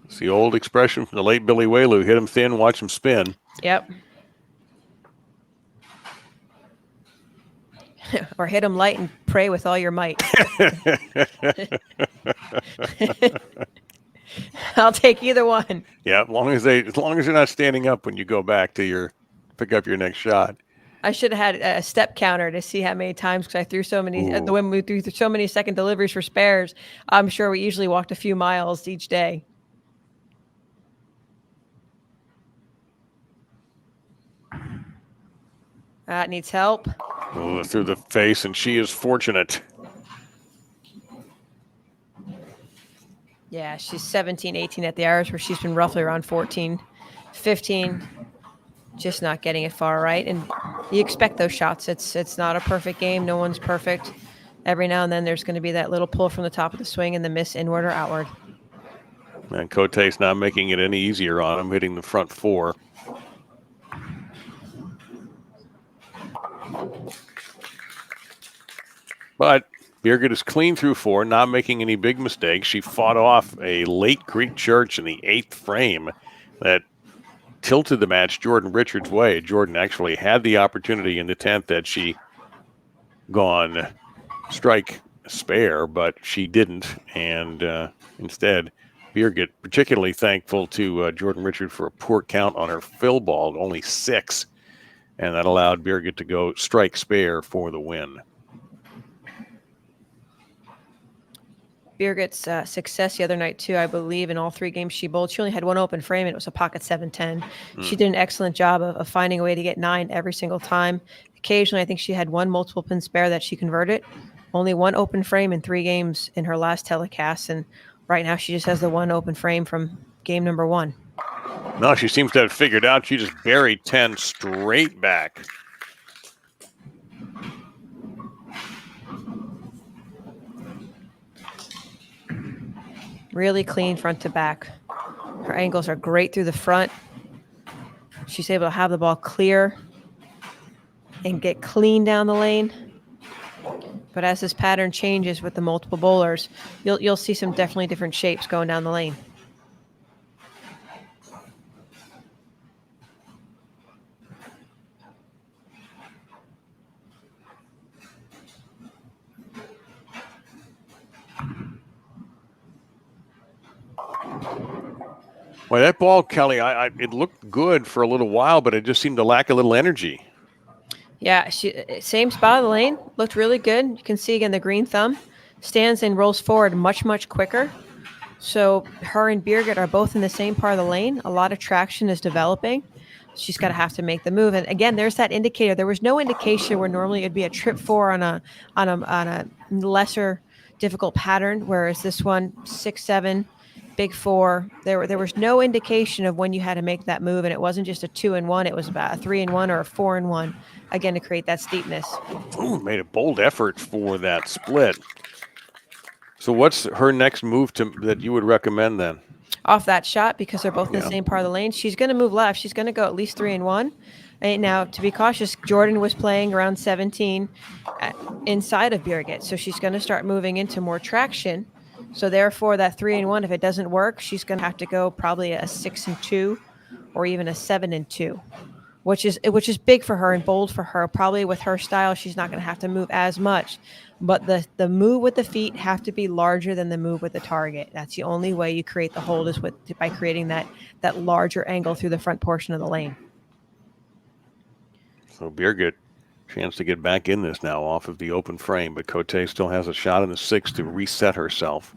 It's the old expression from the late Billy Whaley, hit him thin, watch him spin. Yep. Or hit them light and pray with all your might. I'll take either one. Yeah, as long as they're not standing up when you go back to pick up your next shot. I should have had a step counter to see how many times, because I threw so many. The women we threw so many second deliveries for spares. I'm sure we easily walked a few miles each day. That needs help. Oh, through the face, and she is fortunate. Yeah, she's 17, 18 at the Irish, where she's been roughly around 14, 15, just not getting it far right. And you expect those shots. It's not a perfect game. No one's perfect. Every now and then there's going to be that little pull from the top of the swing and the miss inward or outward. And Cote's not making it any easier on him, hitting the front 4. But Birgit is clean through 4, not making any big mistakes. She fought off a late Greek church in the 8th frame that tilted the match Jordan Richards' way. Jordan actually had the opportunity in the 10th that she gone strike spare, but she didn't. And instead, Birgit, particularly thankful to Jordan Richards for a poor count on her fill ball, only 6. And that allowed Birgit to go strike spare for the win. Birgit's success the other night, too, I believe, in all 3 games she bowled. She only had one open frame, and it was a pocket 7-10. She did an excellent job of finding a way to get 9 every single time. Occasionally, I think she had one multiple pin spare that she converted. Only one open frame in 3 games in her last telecast, and right now she just has the one open frame from game number 1. No, she seems to have figured out. She just buried 10 straight back. Really clean front to back. Her angles are great through the front. She's able to have the ball clear and get clean down the lane. But as this pattern changes with the multiple bowlers, you'll see some definitely different shapes going down the lane. Well, that ball, Kelly, it looked good for a little while, but it just seemed to lack a little energy. Yeah, same spot of the lane. Looked really good. You can see, again, the green thumb stands and rolls forward much, much quicker. So her and Birgit are both in the same part of the lane. A lot of traction is developing. She's got to have to make the move. And again, there's that indicator. There was no indication where normally it'd be a trip 4 on a lesser difficult pattern, whereas this one, 6-7, big 4. There was no indication of when you had to make that move, and it wasn't just a 2-1. It was about a 3-1 or a 4-1. Again, to create that steepness. Ooh, made a bold effort for that split. So what's her next move that you would recommend then? Off that shot, because they're both in the same part of the lane, she's going to move left. She's going to go at least 3-1. And now, to be cautious, Jordan was playing around 17 inside of Birgit. So she's going to start moving into more traction. So therefore, that 3-1, if it doesn't work, she's going to have to go probably a 6-2 or even a 7-2. Which is big for her and bold for her. Probably with her style, she's not going to have to move as much. But the move with the feet have to be larger than the move with the target. That's the only way you create the hold is by creating that larger angle through the front portion of the lane. So Birgit, chance to get back in this now off of the open frame, but Cote still has a shot in the 6th to reset herself.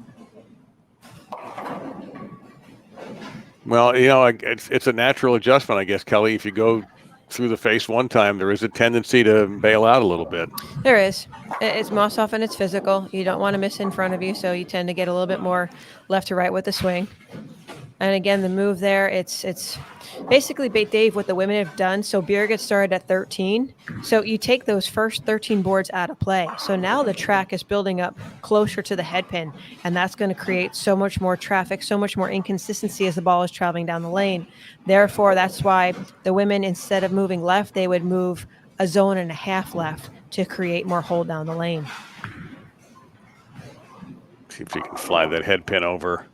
Well, it's a natural adjustment, I guess, Kelly. If you go through the face one time, there is a tendency to bail out a little bit. There is. It's most often it's physical. You don't want to miss in front of you, so you tend to get a little bit more left to right with the swing. And again, the move there, it's basically, Dave, what the women have done. So Birgit started at 13. So you take those first 13 boards out of play. So now the track is building up closer to the head pin, and that's going to create so much more traffic, so much more inconsistency as the ball is traveling down the lane. Therefore, that's why the women, instead of moving left, they would move a zone and a half left to create more hold down the lane. See if you can fly that head pin over.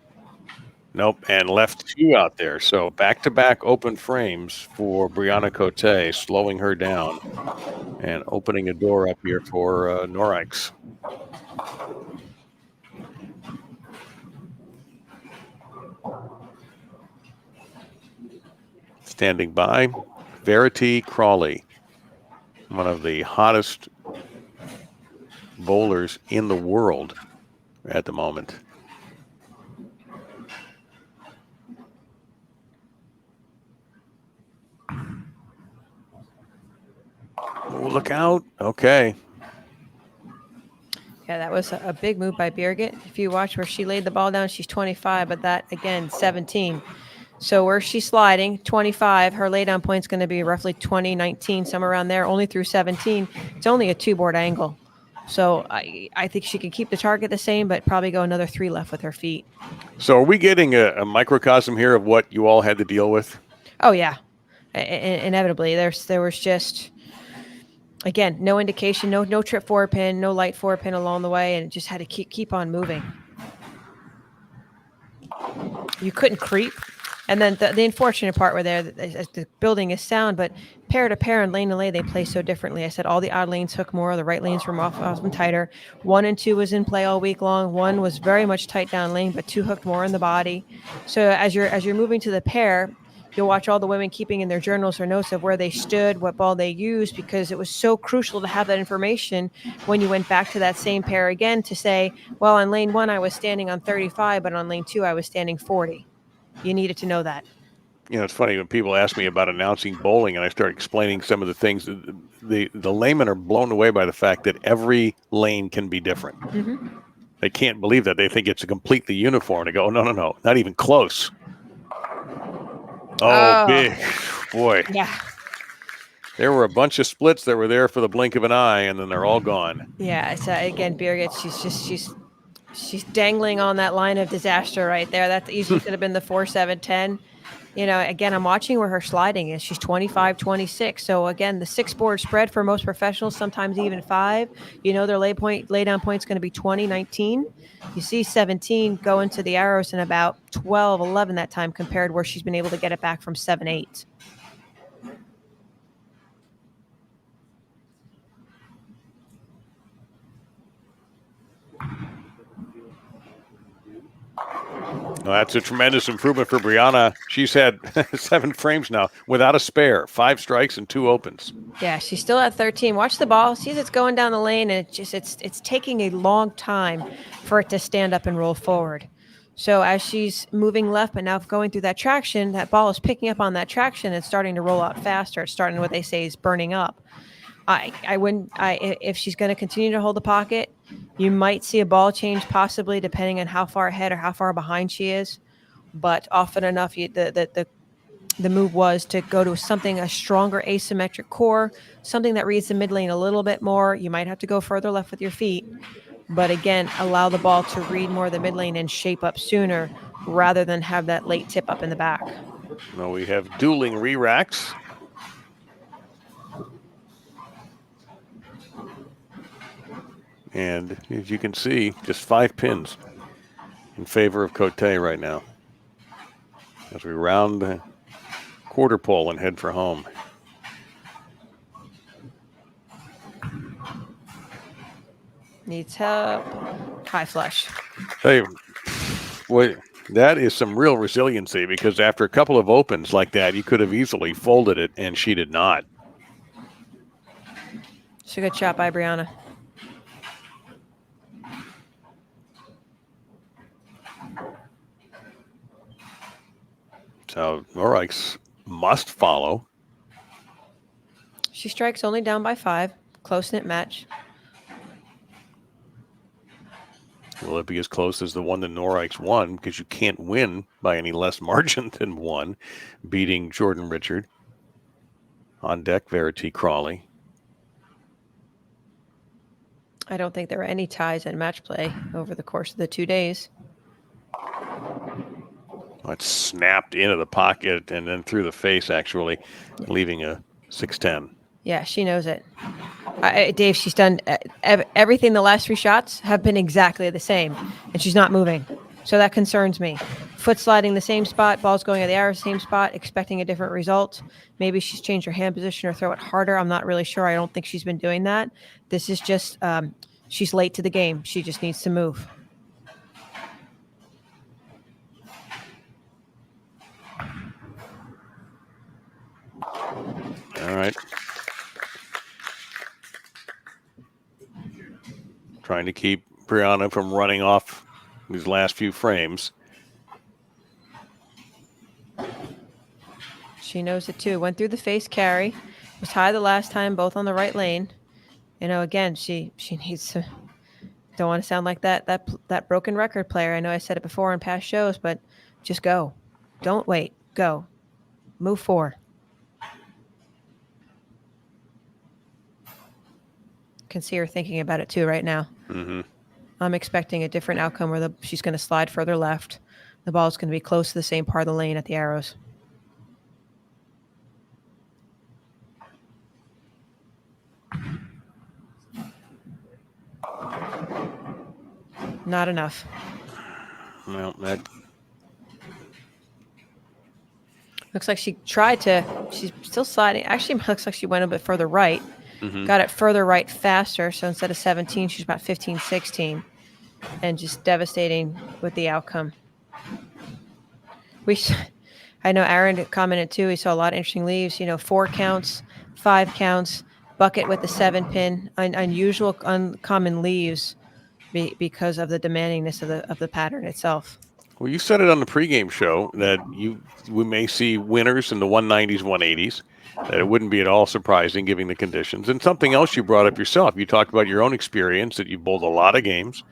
Nope, and left 2 out there. So back-to-back open frames for Brianna Cote, slowing her down and opening a door up here for Noreiks. Standing by, Verity Crawley, one of the hottest bowlers in the world at the moment. Oh, look out. Okay. Yeah, that was a big move by Birgit. If you watch where she laid the ball down, she's 25, but that, again, 17. So where she's sliding, 25, her laydown point's going to be roughly 20, 19, somewhere around there, only through 17. It's only a 2-board angle. So I think she can keep the target the same, but probably go another 3 left with her feet. So are we getting a microcosm here of what you all had to deal with? Oh, yeah. Inevitably. There was just... Again, no indication, no trip forward pin, no light forward pin along the way, and it just had to keep on moving. You couldn't creep. And then the unfortunate part were there, the building is sound, but pair to pair and lane to lane, they play so differently. I said all the odd lanes hook more, the right lanes were often tighter. 1 and 2 was in play all week long. 1 was very much tight down lane, but 2 hooked more in the body. So as you're moving to the pair, you'll watch all the women keeping in their journals or notes of where they stood, what ball they used, because it was so crucial to have that information when you went back to that same pair again to say, well, on lane 1, I was standing on 35, but on lane 2, I was standing 40. You needed to know that. It's funny when people ask me about announcing bowling and I start explaining some of the things, the laymen are blown away by the fact that every lane can be different. Mm-hmm. They can't believe that. They think it's completely uniform. They go, no, not even close. Oh, big. Boy. Yeah. There were a bunch of splits that were there for the blink of an eye, and then they're all gone. Yeah. It's, again, Birgit, she's dangling on that line of disaster right there. That easily could have been the 4-7-10. Again, I'm watching where her sliding is. She's 25, 26. So again, the 6-board spread for most professionals, sometimes even 5. Their laydown point's going to be 20, 19. You see 17 go into the arrows in about 12, 11 that time compared where she's been able to get it back from 7, 8. Well, that's a tremendous improvement for Brianna. She's had 7 frames now without a spare, 5 strikes and 2 opens. Yeah, she's still at 13. Watch the ball. See, it's going down the lane, and it's taking a long time for it to stand up and roll forward. So as she's moving left, but now going through that traction, that ball is picking up on that traction and starting to roll out faster. It's starting what they say is burning up. If she's going to continue to hold the pocket, you might see a ball change possibly depending on how far ahead or how far behind she is. But often enough, the move was to go to a stronger asymmetric core, something that reads the mid lane a little bit more. You might have to go further left with your feet. But again, allow the ball to read more of the mid lane and shape up sooner rather than have that late tip up in the back. Well, we have dueling re-racks. And as you can see, just 5 pins in favor of Cote right now as we round the quarter pole and head for home. Needs help. High flush. Hey, boy, that is some real resiliency because after a couple of opens like that, you could have easily folded it, and she did not. It's a good shot by Brianna. So Noreiks must follow. She strikes only down by 5. Close-knit match. Will it be as close as the one that Noreiks won? Because you can't win by any less margin than 1, beating Jordan Richard. On deck, Verity Crawley. I don't think there were any ties in match play over the course of the 2 days. It snapped into the pocket and then through the face, actually, leaving a 6-10. Yeah, she knows it. Dave, she's done everything. The last 3 shots have been exactly the same, and she's not moving. So that concerns me. Foot sliding the same spot, ball's going at the arrow, same spot, expecting a different result. Maybe she's changed her hand position or throw it harder. I'm not really sure. I don't think she's been doing that. This is just, she's late to the game. She just needs to move. All right. Trying to keep Brianna from running off these last few frames. She knows it too. Went through the face carry. Was high the last time, both on the right lane. You know, again, she needs to. Don't want to sound like that broken record player. I know I said it before in past shows, but just go. Don't wait. Go. Move 4. Can see her thinking about it too right now. Mm-hmm. I'm expecting a different outcome where she's going to slide further left. The ball's going to be close to the same part of the lane at the arrows. Not enough. Well, that looks like she tried to. She's still sliding. Actually, it looks like she went a bit further right. Mm-hmm. Got it further right faster. So instead of 17, she's about 15, 16. And just devastating with the outcome. I know Aaron commented too. He saw a lot of interesting leaves. 4 counts, 5 counts, bucket with the 7 pin. Unusual, uncommon leaves because of the demandingness of the pattern itself. Well, you said it on the pregame show that we may see winners in the 190s, 180s. That it wouldn't be at all surprising given the conditions. And something else you brought up yourself. You talked about your own experience that you bowled a lot of games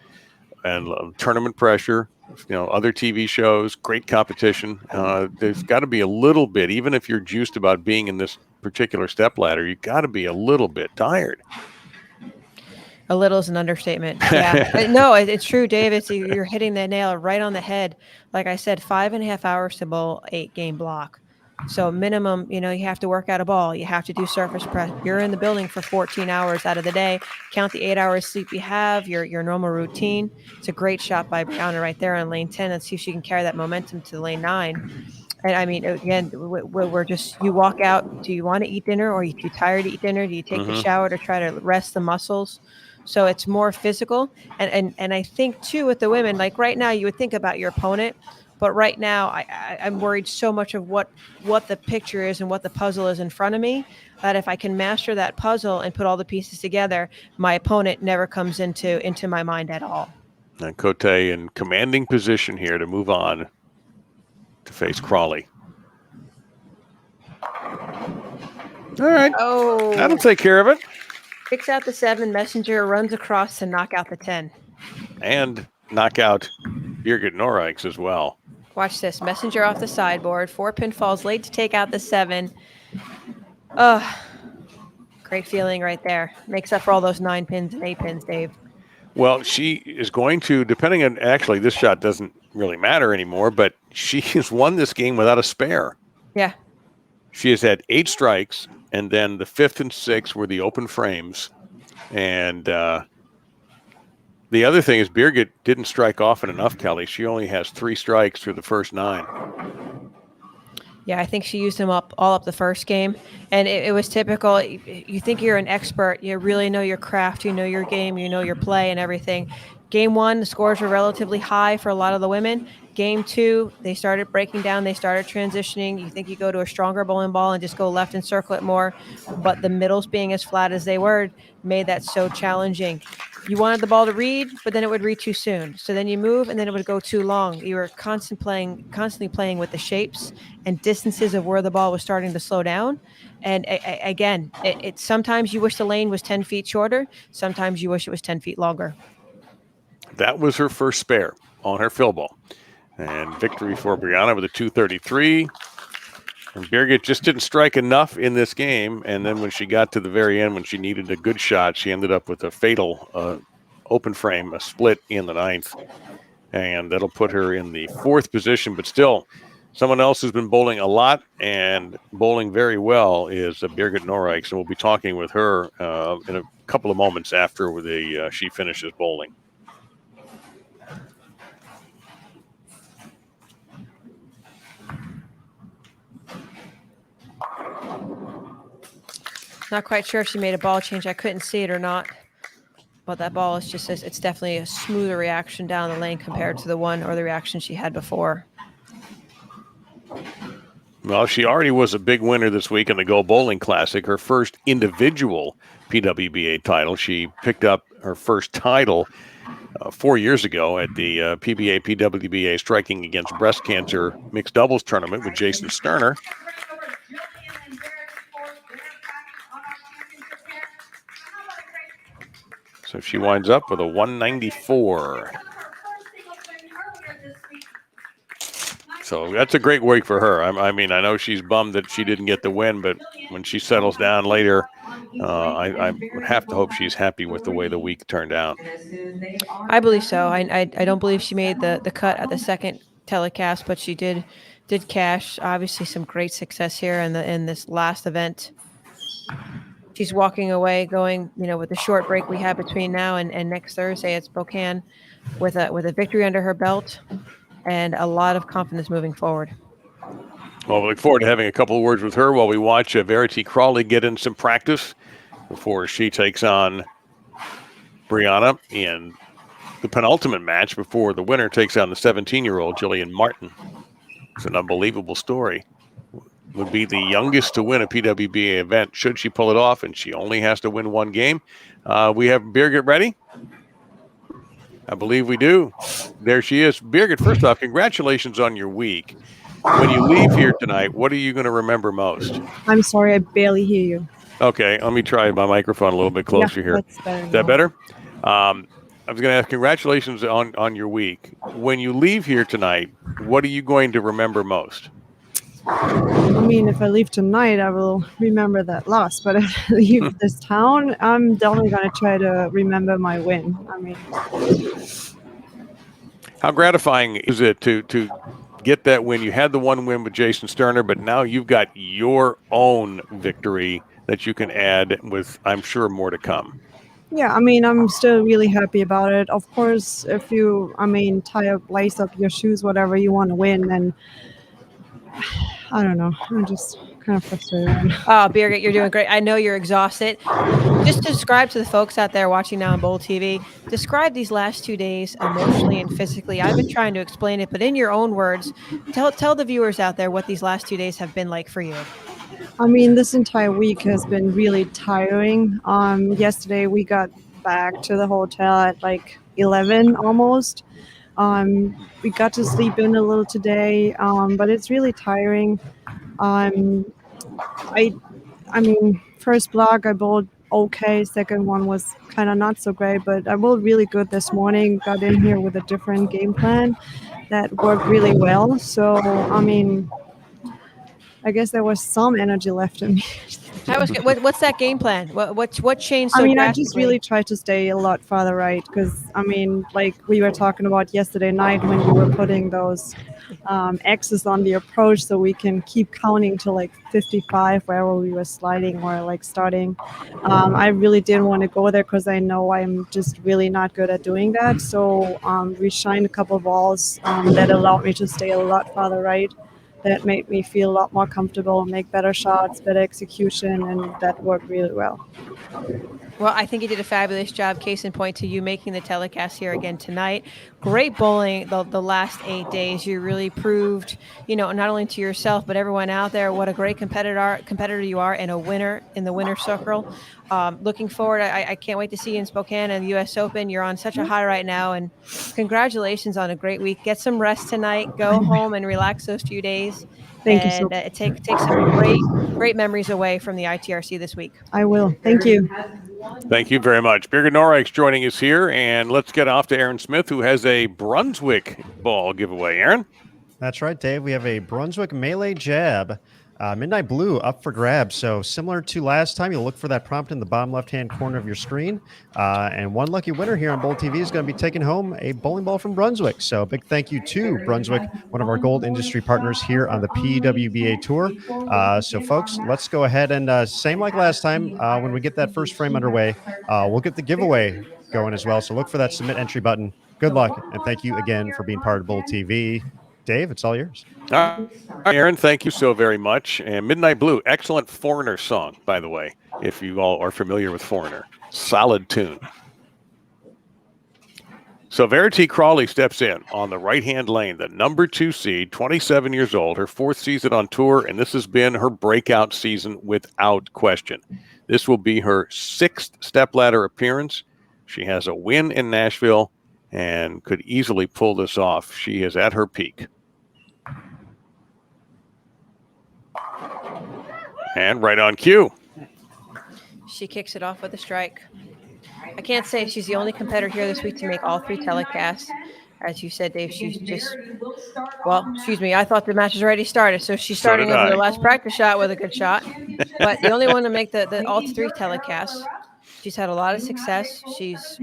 and tournament pressure, other TV shows, great competition. There's got to be a little bit, even if you're juiced about being in this particular stepladder, you got to be a little bit tired. A little is an understatement. Yeah, no, it's true, Dave. You're hitting the nail right on the head. Like I said, 5.5 hours to bowl 8-game block. So minimum, you have to work out a ball. You have to do surface prep. You're in the building for 14 hours out of the day. Count the 8 hours sleep you have, your normal routine. It's a great shot by Brianna right there on lane 10. Let's see if she can carry that momentum to lane 9. And I mean, again, we're just, you walk out. Do you want to eat dinner, or are you too tired to eat dinner? Do you take the shower to try to rest the muscles? So it's more physical. And I think too with the women, like right now, you would think about your opponent. But right now, I'm worried so much of what the picture is and what the puzzle is in front of me, that if I can master that puzzle and put all the pieces together, my opponent never comes into my mind at all. And Cote in commanding position here to move on to face Crawley. All right. Oh. That'll take care of it. Kicks out the 7, Messenger runs across to knock out the 10. And knock out Birgit Noreiks as well. Watch this. Messenger off the sideboard. 4-pin falls late to take out the 7. Great feeling right there. Makes up for all those 9 pins and 8 pins, Dave. Well, she is going to, depending on, actually, this shot doesn't really matter anymore, but she has won this game without a spare. Yeah. She has had 8 strikes, and then the 5th and 6th were the open frames. And the other thing is Birgit didn't strike often enough, Kelly. She only has 3 strikes through the first 9. Yeah, I think she used them all up the first game. And it was typical. You think you're an expert. You really know your craft. You know your game. You know your play and everything. Game 1, the scores were relatively high for a lot of the women. Game 2, they started breaking down. They started transitioning. You think you go to a stronger bowling ball and just go left and circle it more. But the middles being as flat as they were made that so challenging. You wanted the ball to read, but then it would read too soon. So then you move, and then it would go too long. You were constantly playing with the shapes and distances of where the ball was starting to slow down. And again, sometimes you wish the lane was 10 feet shorter. Sometimes you wish it was 10 feet longer. That was her first spare on her fill ball. And victory for Bryanna with a 233. And Birgit just didn't strike enough in this game. And then when she got to the very end, when she needed a good shot, she ended up with a fatal open frame, a split in the 9th. And that'll put her in the 4th position. But still, someone else who's been bowling a lot and bowling very well is Birgit Noreiks. And we'll be talking with her in a couple of moments after she finishes bowling. Not quite sure if she made a ball change. I couldn't see it or not. But that ball is it's definitely a smoother reaction down the lane compared to the one or the reaction she had before. Well, she already was a big winner this week in the Go Bowling Classic, her first individual PWBA title. She picked up her first title 4 years ago at the PWBA Striking Against Breast Cancer Mixed Doubles Tournament with Jason Sterner. So she winds up with a 194. So that's a great week for her. I mean, I know she's bummed that she didn't get the win, but when she settles down later, I would have to hope she's happy with the way the week turned out. I believe so. I don't believe she made the cut at the second telecast, but she did cash. Obviously, some great success here in this last event. She's walking away, going, with the short break we have between now and next Thursday at Spokane, with a victory under her belt and a lot of confidence moving forward. Well, we look forward to having a couple of words with her while we watch Verity Crawley get in some practice before she takes on Bryanna in the penultimate match before the winner takes on the 17-year-old Jillian Martin. It's an unbelievable story. Would be the youngest to win a PWBA event should she pull it off, and she only has to win one game. We have Birgit ready? I believe we do. There she is. Birgit, first off, congratulations on your week. When you leave here tonight, what are you going to remember most? I'm sorry, I barely hear you. Okay, let me try my microphone a little bit closer here. That's better. Is that better? I was going to ask congratulations on your week. When you leave here tonight, what are you going to remember most? I mean, if I leave tonight, I will remember that loss. But if I leave this town, I'm definitely going to try to remember my win. I mean, how gratifying is it to get that win? You had the one win with Jason Sterner, but now you've got your own victory that you can add with, I'm sure, more to come. yeah, I mean, I'm still really happy about it. Of course, if you, lace up your shoes, whatever, you want to win, then I don't know. I'm just kind of frustrated. Oh, Birgit, you're doing great. I know you're exhausted. Just describe to the folks out there watching now on Bowl TV, describe these last 2 days emotionally and physically. I've been trying to explain it, but in your own words, tell the viewers out there what these last 2 days have been like for you. I mean, this entire week has been really tiring. Yesterday we got back to the hotel at like 11 almost. We got to sleep in a little today, but it's really tiring. I mean, first block I bowled okay. Second one was kind of not so great, but I bowled really good this morning. Got in here with a different game plan that worked really well. So, I mean, I guess there was some energy left in me. That was good. What's that game plan? What changed? So I just drastically? really tried to stay a lot farther right because, like we were talking about yesterday night when we were putting those X's on the approach so we can keep counting to like 55 wherever we were sliding or like starting. I really didn't want to go there because I know I'm just really not good at doing that. So we shined a couple of balls that allowed me to stay a lot farther right. That made me feel a lot more comfortable, make better shots, better execution, and that worked really well. Well, I think you did a fabulous job. Case in point to you making the telecast here again tonight. Great bowling the last 8 days. You really proved, not only to yourself but everyone out there what a great competitor you are and a winner in the winner's circle. Looking forward, I can't wait to see you in Spokane and the U.S. Open. You're on such a high right now, and congratulations on a great week. Get some rest tonight. Go home and relax those few days. Thank you so And take some great memories away from the ITRC this week. I will. Thank you. Thank you very much. Birgit Noreiks joining us here, and let's get off to Aaron Smith, who has a Brunswick ball giveaway. Aaron? That's right, Dave. We have a Brunswick Melee Jab. Midnight Blue up for grabs. So similar to last time, you'll look for that prompt in the bottom left-hand corner of your screen. And one lucky winner here on Bowl TV is going to be taking home a bowling ball from Brunswick. So big thank you to Brunswick, one of our gold industry partners here on the PWBA Tour. So folks, let's go ahead and same like last time, when we get that first frame underway, we'll get the giveaway going as well. So look for that submit entry button. Good luck, and thank you again for being part of Bowl TV. Dave, it's all yours. Aaron, thank you so very much. And Midnight Blue, excellent Foreigner song, by the way, if you all are familiar with Foreigner. Solid tune. So Verity Crawley steps in on the right-hand lane, the number 2 seed, 27 years old, her 4th season on tour, and this has been her breakout season without question. This will be her 6th stepladder appearance. She has a win in Nashville and could easily pull this off. She is at her peak. And right on cue. She kicks it off with a strike. I can't say she's the only competitor here this week to make all 3 telecasts. As you said, Dave, she's just, I thought the match has already started. So she's starting over the last practice shot with a good shot. But the only one to make the all 3 telecasts. She's had a lot of success. She's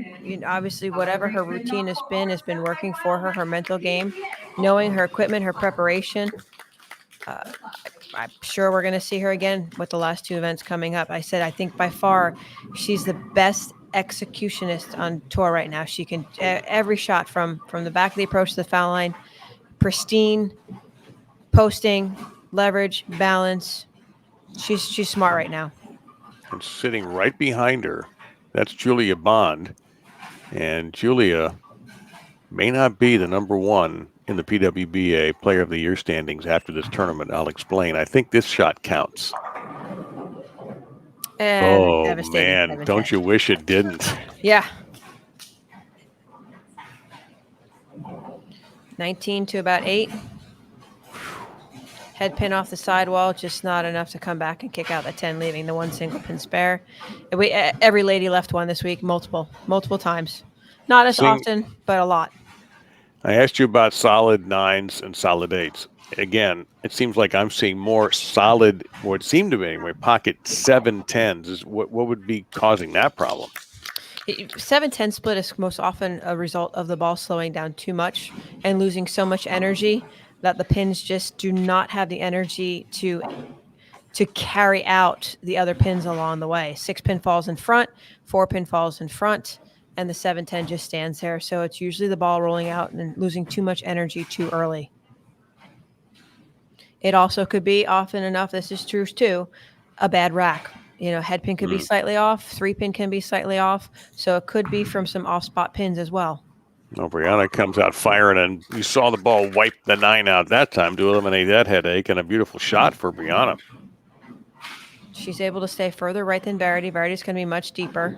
obviously whatever her routine has been working for her, her mental game, knowing her equipment, her preparation. I'm sure we're going to see her again with the last 2 events coming up. I think by far she's the best executionist on tour right now. She can every shot from the back of the approach to the foul line, pristine, posting, leverage, balance. She's smart right now. And sitting right behind her, that's Julia Bond. And Julia may not be the number 1 in the PWBA Player of the Year standings after this tournament. I'll explain. I think this shot counts. And man, don't you wish it didn't? Yeah. 19 to about 8. Head pin off the sidewall, just not enough to come back and kick out the 10, leaving the 1 single pin spare. Every lady left one this week, multiple times. Not as often, but a lot. I asked you about solid 9s and solid 8s. Again, it seems like I'm seeing more solid, or it seemed to be anyway, pocket 7-10s. Is what would be causing that problem? 7-10 split is most often a result of the ball slowing down too much and losing so much energy that the pins just do not have the energy to carry out the other pins along the way. 6 pin falls in front, 4 pin falls in front, and the 7-10 just stands there. So it's usually the ball rolling out and losing too much energy too early. It also could be often enough, this is true too, a bad rack. Head pin could be slightly off, 3 pin can be slightly off. So it could be from some off spot pins as well. Well, Brianna comes out firing, and you saw the ball wipe the 9 out that time to eliminate that headache, and a beautiful shot for Brianna. She's able to stay further right than Verity. Verity's going to be much deeper.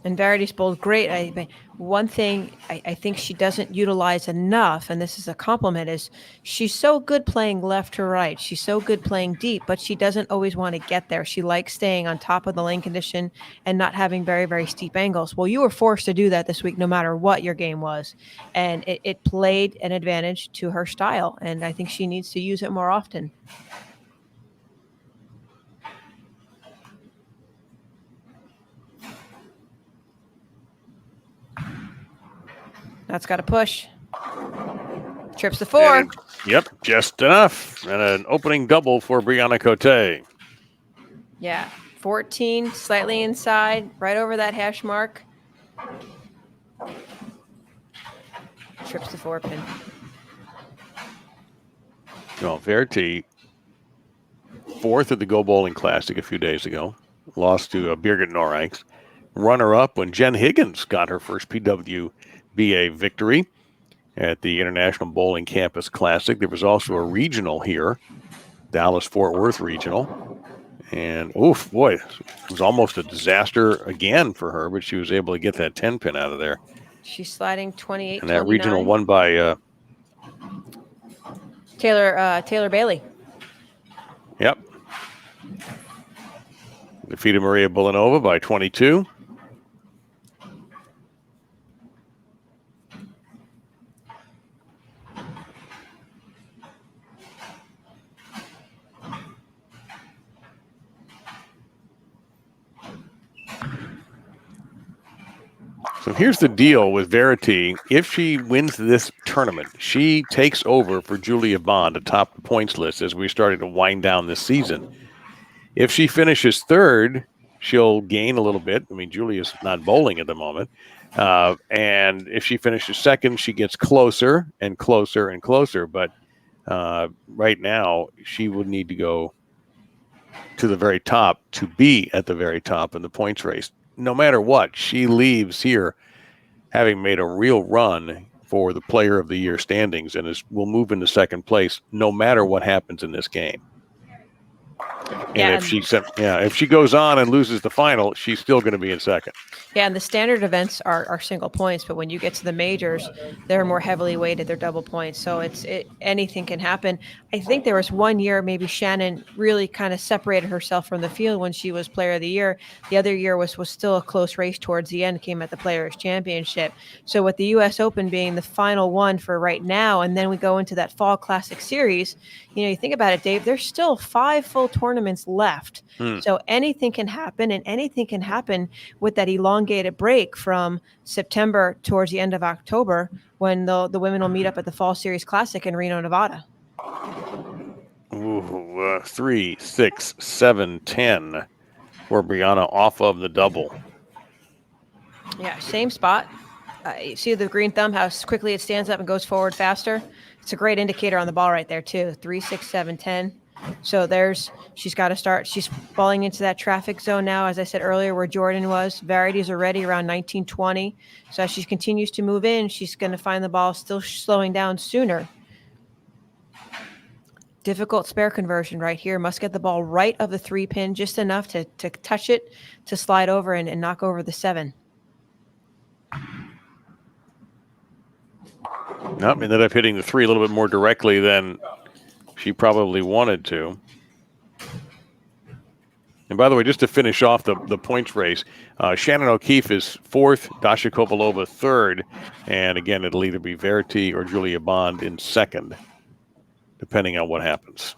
And Verity's bowled great. One thing I think she doesn't utilize enough, and this is a compliment, is she's so good playing left to right. She's so good playing deep, but she doesn't always want to get there. She likes staying on top of the lane condition and not having very, very steep angles. Well, you were forced to do that this week no matter what your game was. And it played an advantage to her style, and I think she needs to use it more often. That's got to push. Trips the 4. Yep, just enough. And an opening double for Brianna Cote. Yeah, 14, slightly inside, right over that hash mark. Trips the 4 pin. Well, Verity, 4th at the Go Bowling Classic a few days ago. lost to Birgit Noreiks. Runner-up when Jen Higgins got her first PWBA victory at the International Bowling Campus Classic. There was also a regional here, Dallas-Fort Worth regional. And, oof, boy, it was almost a disaster again for her, but she was able to get that 10-pin out of there. She's sliding 28-29. And that regional won by Taylor Bailey. Yep. Defeated Maria Bulanova by 22. So here's the deal with Verity. If she wins this tournament, she takes over for Julia Bond atop the points list as we started to wind down this season. If she finishes third, she'll gain a little bit. I mean, Julia's not bowling at the moment. And if she finishes second, she gets closer and closer and closer. But right now, she would need to go to the very top to be at the very top in the points race. No matter what, she leaves here having made a real run for the Player of the Year standings and will move into second place no matter what happens in this game. And if she goes on and loses the final, she's still going to be in second. Yeah, and the standard events are single points, but when you get to the majors, they're more heavily weighted. They're double points, so anything can happen. I think there was one year maybe Shannon really kind of separated herself from the field when she was Player of the Year. The other year was still a close race towards the end, came at the Players' Championship. So with the U.S. Open being the final one for right now, and then we go into that Fall Classic Series, you think about it, Dave, there's still 5 full tournaments left. So anything can happen, and anything can happen with that elongated break from September towards the end of October when the women will meet up at the Fall Series Classic in Reno, Nevada. Ooh, 3, 6, 7, 10 for Brianna off of the double. Yeah, same spot. You see the green thumb, how quickly it stands up and goes forward faster? It's a great indicator on the ball right there, too. 3, 6, 7, 10. So she's got to start. She's falling into that traffic zone now, as I said earlier, where Jordan was. Verity's already around 1920. So as she continues to move in, she's going to find the ball still slowing down sooner. Difficult spare conversion right here. Must get the ball right of the 3-pin, just enough to touch it, to slide over and knock over the 7. Nope, ended up hitting the 3 a little bit more directly than she probably wanted to. And by the way, just to finish off the points race, Shannon O'Keefe is 4th, Dasha Kovalova 3rd, and again, it'll either be Verity or Julia Bond in 2nd, depending on what happens.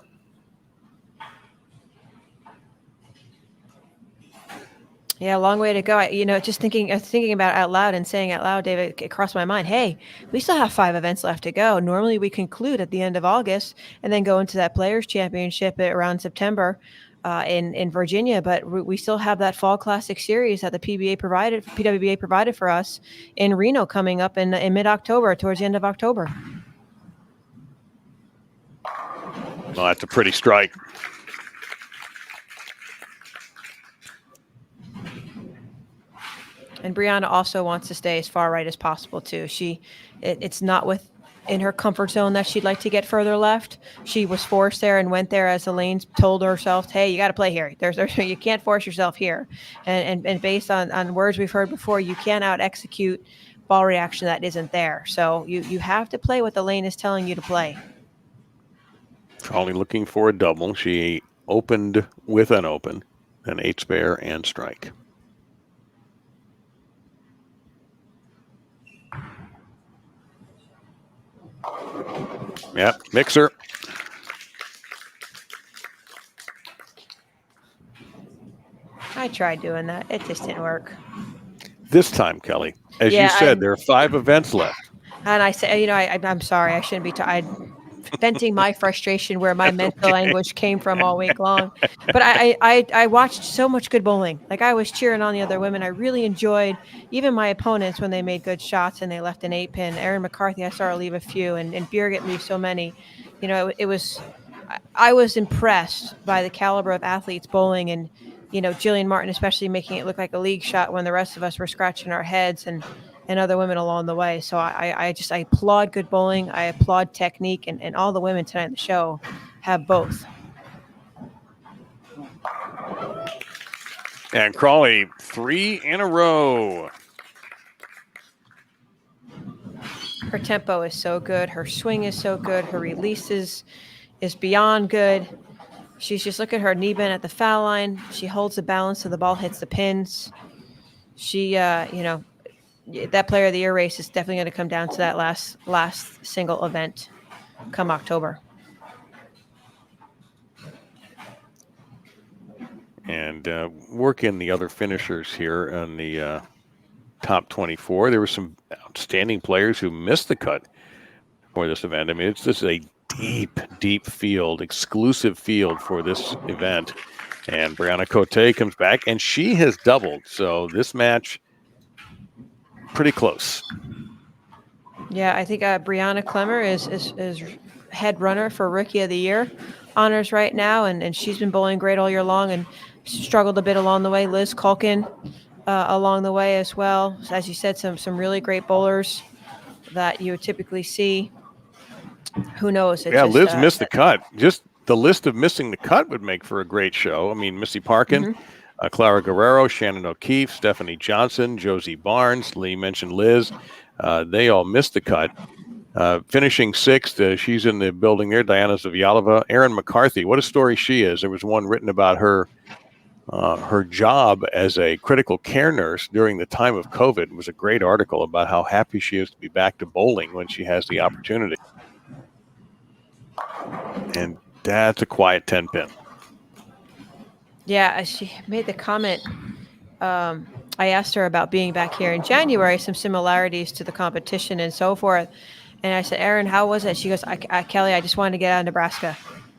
Yeah, a long way to go. Just thinking about it out loud and saying out loud, David, it crossed my mind. Hey, we still have 5 events left to go. Normally we conclude at the end of August and then go into that Players' Championship around September in Virginia. But we still have that Fall Classic Series that the PWBA provided for us in Reno coming up in mid-October, towards the end of October. Well, that's a pretty strike. And Brianna also wants to stay as far right as possible too. It's not in her comfort zone that she'd like to get further left. She was forced there and went there as Elaine told herself, "Hey, you got to play here. You can't force yourself here." And based on words we've heard before, you can't out execute ball reaction that isn't there. So you have to play what Elaine is telling you to play. Crawley looking for a double. She opened with an open, an 8 spare and strike. Yep, mixer. I tried doing that. It just didn't work. This time, Kelly, as you said, there are 5 events left. And I said, I'm sorry. I shouldn't be venting my frustration where my mental anguish came from all week long. But I watched so much good bowling. Like, I was cheering on the other women. I really enjoyed even my opponents when they made good shots and they left an 8-pin. Erin McCarthy, I saw her leave a few, and Birgit leave so many. I was impressed by the caliber of athletes bowling, and Jillian Martin especially making it look like a league shot when the rest of us were scratching our heads, and other women along the way. So I applaud good bowling. I applaud technique, and all the women tonight in the show have both. And Crawley, 3 in a row. Her tempo is so good. Her swing is so good. Her release is beyond good. She's just, look at her knee bend at the foul line. She holds the balance so the ball hits the pins. She, that player of the year race is definitely going to come down to that last single event come October. And work in the other finishers here on the top 24. There were some outstanding players who missed the cut for this event. I mean, this is a deep field, exclusive field for this event. And Brianna Cote comes back, and she has doubled. So this match, pretty close. Yeah, I think Brianna Clemmer is head runner for Rookie of the Year honors right now, and she's been bowling great all year long and struggled a bit along the way. Liz Culkin along the way as well. As you said, some really great bowlers that you would typically see. Who knows? Liz missed the cut. Just the list of missing the cut would make for a great show. I mean, Missy Parkin, Clara Guerrero, Shannon O'Keefe, Stephanie Johnson, Josie Barnes. Lee mentioned Liz. They all missed the cut. Finishing 6th, she's in the building there, Diana Zavialova. Erin McCarthy, what a story she is. There was one written about her job as a critical care nurse during the time of COVID. It was a great article about how happy she is to be back to bowling when she has the opportunity. And that's a quiet 10-pin. Yeah, she made the comment. I asked her about being back here in January, some similarities to the competition and so forth. And I said, Erin, how was it? She goes, Kelly, I just wanted to get out of Nebraska.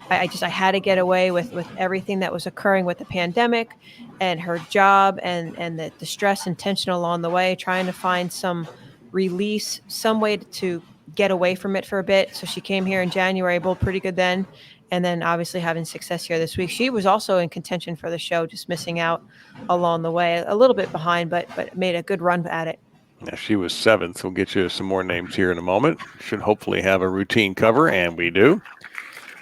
I had to get away with everything that was occurring with the pandemic and her job and the stress and tension along the way, trying to find some release, some way to get away from it for a bit. So she came here in January, bowled pretty good then, and then obviously having success here this week. She was also in contention for the show, just missing out along the way, a little bit behind, but made a good run at it. Yeah, she was 7th. We'll get you some more names here in a moment. Should hopefully have a routine cover, and we do.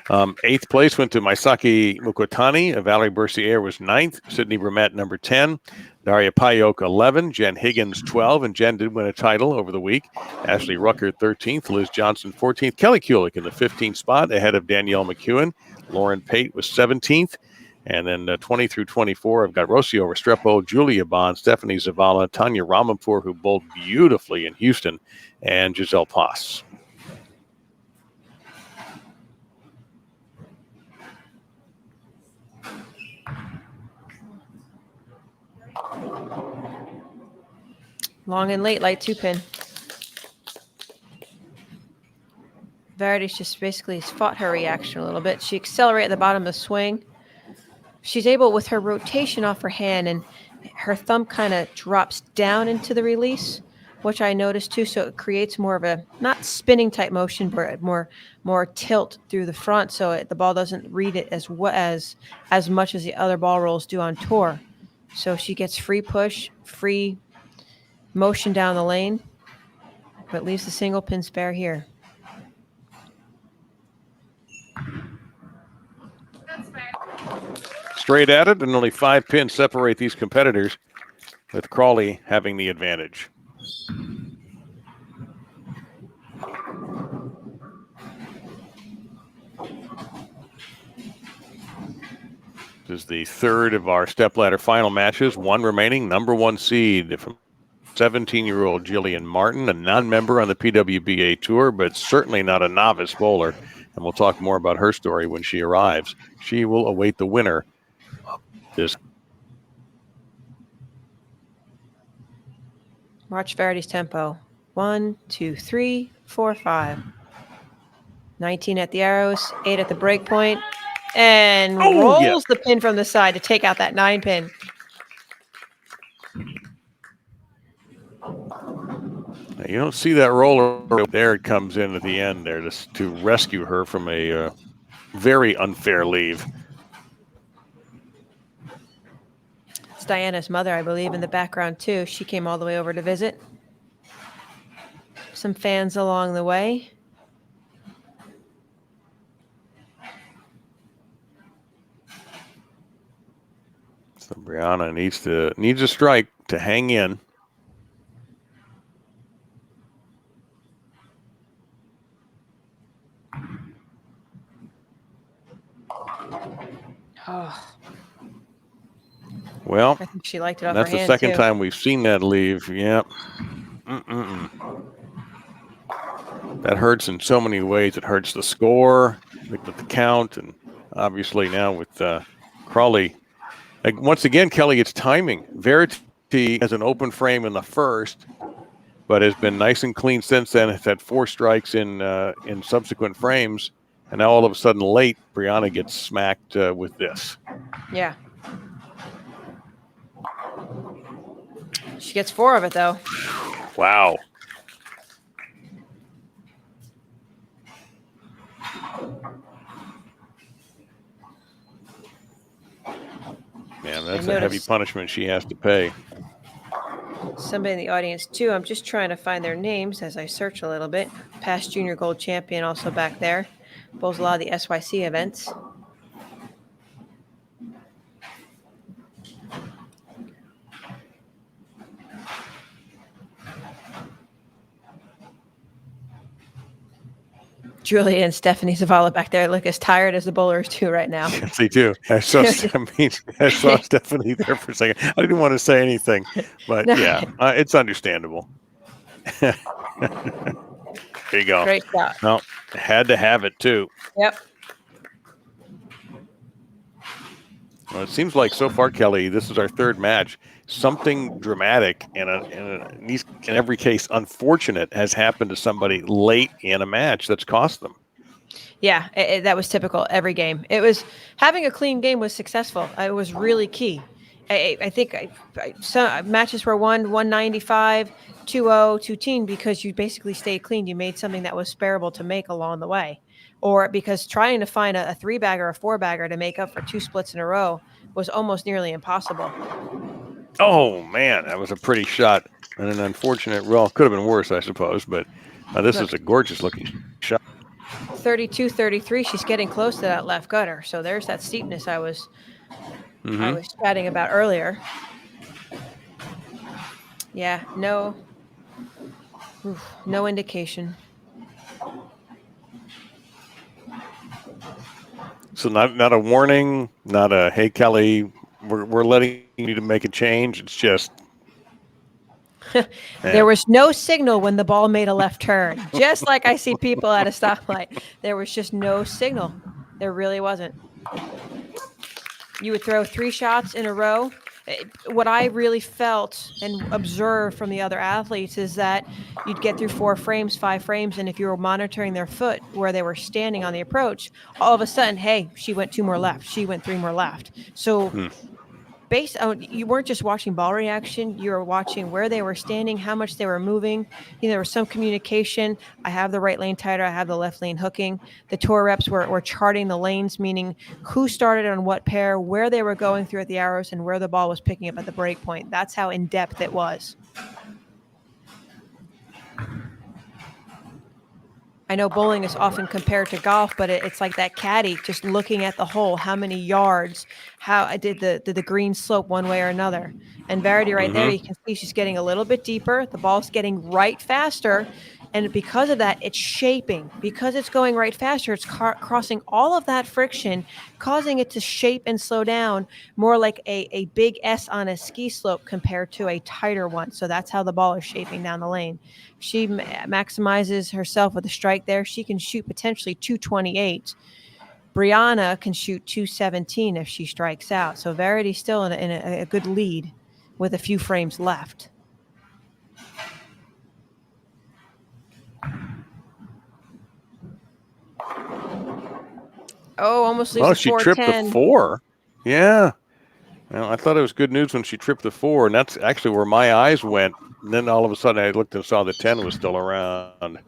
8th place went to Maisaki Mukotani. Valerie Bercier was 9th. Sydney Brumette, number 10. Daria Payok, 11. Jen Higgins, 12. And Jen did win a title over the week. Ashley Rucker, 13th. Liz Johnson, 14th. Kelly Kulik in the 15th spot ahead of Danielle McEwen. Lauren Pate was 17th. And then 20 through 24, I've got Rocio Restrepo, Julia Bond, Stephanie Zavala, Tanya Ramapour, who bowled beautifully in Houston, and Giselle Paz. Long and late, light 2-pin. Verity's just basically fought her reaction a little bit. She accelerated at the bottom of the swing. She's able, with her rotation off her hand, and her thumb kind of drops down into the release, which I noticed too. So it creates more of a, not spinning type motion, but more tilt through the front. So the ball doesn't read it as much as the other ball rolls do on tour. So she gets free push, free motion down the lane, but leaves the single pin spare here. Straight at it, and only 5 pins separate these competitors, with Crawley having the advantage. This is the 3rd of our stepladder final matches. 1 remaining, number 1 seed from 17-year-old Jillian Martin, a non-member on the PWBA tour, but certainly not a novice bowler. And we'll talk more about her story when she arrives. She will await the winner of this. Watch Verity's tempo. 1, 2, 3, 4, 5. 19 at the arrows, 8 at the break point, and rolls the pin from the side to take out that 9 pin. Now, you don't see that roller. There it comes in at the end there to rescue her from a very unfair leave. Diana's mother, I believe, in the background too. She came all the way over to visit. Some fans along the way. So Brianna needs a strike to hang in. Oh, Well, I think she liked it off that's her the hand second too. time we've seen that leave. Yep. That hurts in so many ways. It hurts the score, with the count, and obviously now with Crawley. Like, once again, Kelly, it's timing. Verity has an open frame in the first, but has been nice and clean since then. Has had 4 strikes in subsequent frames, and now all of a sudden late, Brianna gets smacked with this. Yeah. She gets 4 of it though. Wow. Man, that's a heavy punishment she has to pay. Somebody in the audience too. I'm just trying to find their names as I search a little bit. Past junior gold champion also back there. Bowls a lot of the SYC events. Julia and Stephanie Zavala back there look as tired as the bowlers too right now. Yes, they do. I saw Stephanie there for a second. I didn't want to say anything, but No. yeah, it's understandable. There you go. Great shot. No, had to have it too. Yep. Well, it seems like so far, Kelly, this is our 3rd match. Something dramatic and in every case unfortunate has happened to somebody late in a match that's cost them. Yeah, that was typical every game. It was having a clean game was successful. It was really key. I think some matches were won 195, 2-0, 2-10 because you basically stayed clean. You made something that was sparable to make along the way. Or because trying to find a 3-bagger or a 4-bagger to make up for 2 splits in a row was almost nearly impossible. Oh, man, that was a pretty shot and an unfortunate, well, could have been worse, I suppose, but this is a gorgeous-looking shot. 32-33, she's getting close to that left gutter. So there's that steepness I was chatting about earlier. Yeah, no indication. So not a warning, not a, hey, Kelly, we're letting you to make a change. It's just. There was no signal when the ball made a left turn. Just like I see people at a stoplight. There was just no signal. There really wasn't. You would throw 3 shots in a row. What I really felt and observed from the other athletes is that you'd get through 4 frames, 5 frames, and if you were monitoring their foot where they were standing on the approach, all of a sudden, hey, she went 2 more left. She went 3 more left. So based on, you weren't just watching ball reaction, you were watching where they were standing, how much they were moving. There was some communication. I have the right lane tighter, I have the left lane hooking. The tour reps were charting the lanes, meaning who started on what pair, where they were going through at the arrows, and where the ball was picking up at the break point. That's how in-depth it was. I know bowling is often compared to golf, but it's like that caddy just looking at the hole, how many yards, how did the green slope one way or another. And Verity right there, you can see she's getting a little bit deeper. The ball's getting right faster. And because of that, it's shaping. Because it's going right faster, it's crossing all of that friction, causing it to shape and slow down more like a big S on a ski slope compared to a tighter one. So that's how the ball is shaping down the lane. She maximizes herself with a strike there. She can shoot potentially 228. Brianna can shoot 217 if she strikes out. So Verity's still in a good lead with a few frames left. Oh, almost leaves Oh, the she 410. tripped the 4. Yeah. Well, I thought it was good news when she tripped the 4, and that's actually where my eyes went. And then all of a sudden I looked and saw the 10 was still around.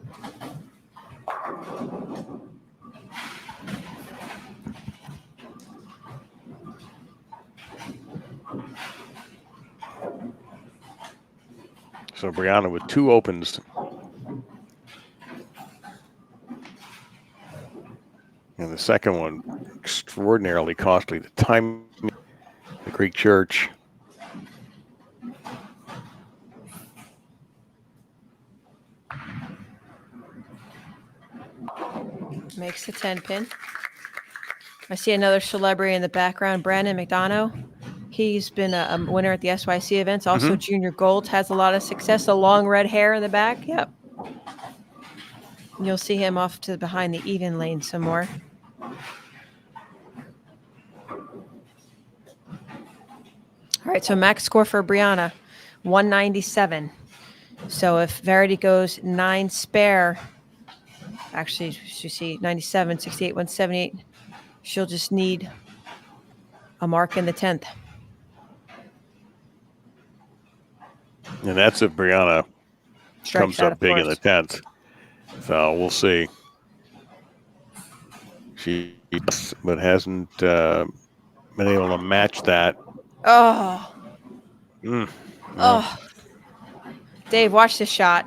So Brianna with 2 opens. And the second one, extraordinarily costly. The time, the Greek Church. Makes the 10 pin. I see another celebrity in the background, Brandon Mcdonald. He's been a winner at the SYC events, also junior gold, has a lot of success, the long red hair in the back. Yep. You'll see him off to behind the even lane some more. All right, so max score for Brianna, 197. So if Verity goes 9 spare, actually, you see 97, 68, 178, she'll just need a mark in the 10th. And that's if Brianna comes up big in the 10th. So we'll see. She, but hasn't been able to match that. Oh. Oh. Dave, watch this shot.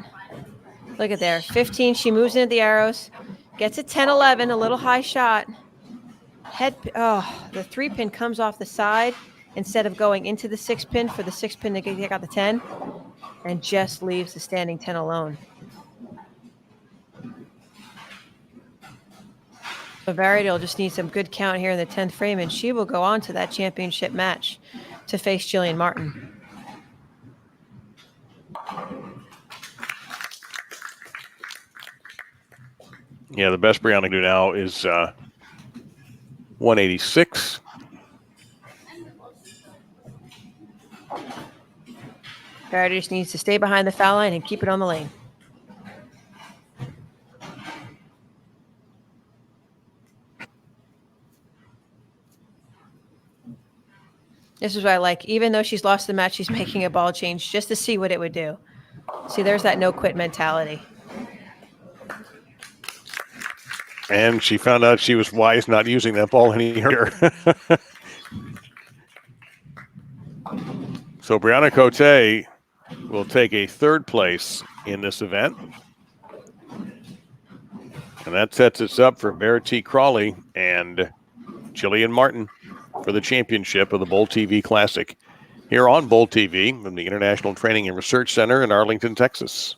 Look at there. 15, she moves into the arrows. Gets a 10, 11, a little high shot. The 3 pin comes off the side instead of going into the 6 pin for the 6 pin to get out the 10, and just leaves the standing 10 alone. So Verity will just need some good count here in the 10th frame, and she will go on to that championship match to face Jillian Martin. Yeah, the best Brianna can do now is 186. Verity just needs to stay behind the foul line and keep it on the lane. This is what I like. Even though she's lost the match, she's making a ball change just to see what it would do. See, there's that no-quit mentality. And she found out she was wise not using that ball any earlier. So Brianna Cote will take a 3rd place in this event. And that sets us up for Verity Crawley and Jillian Martin for the championship of the BowlTV Classic here on BowlTV from the International Training and Research Center in Arlington, Texas.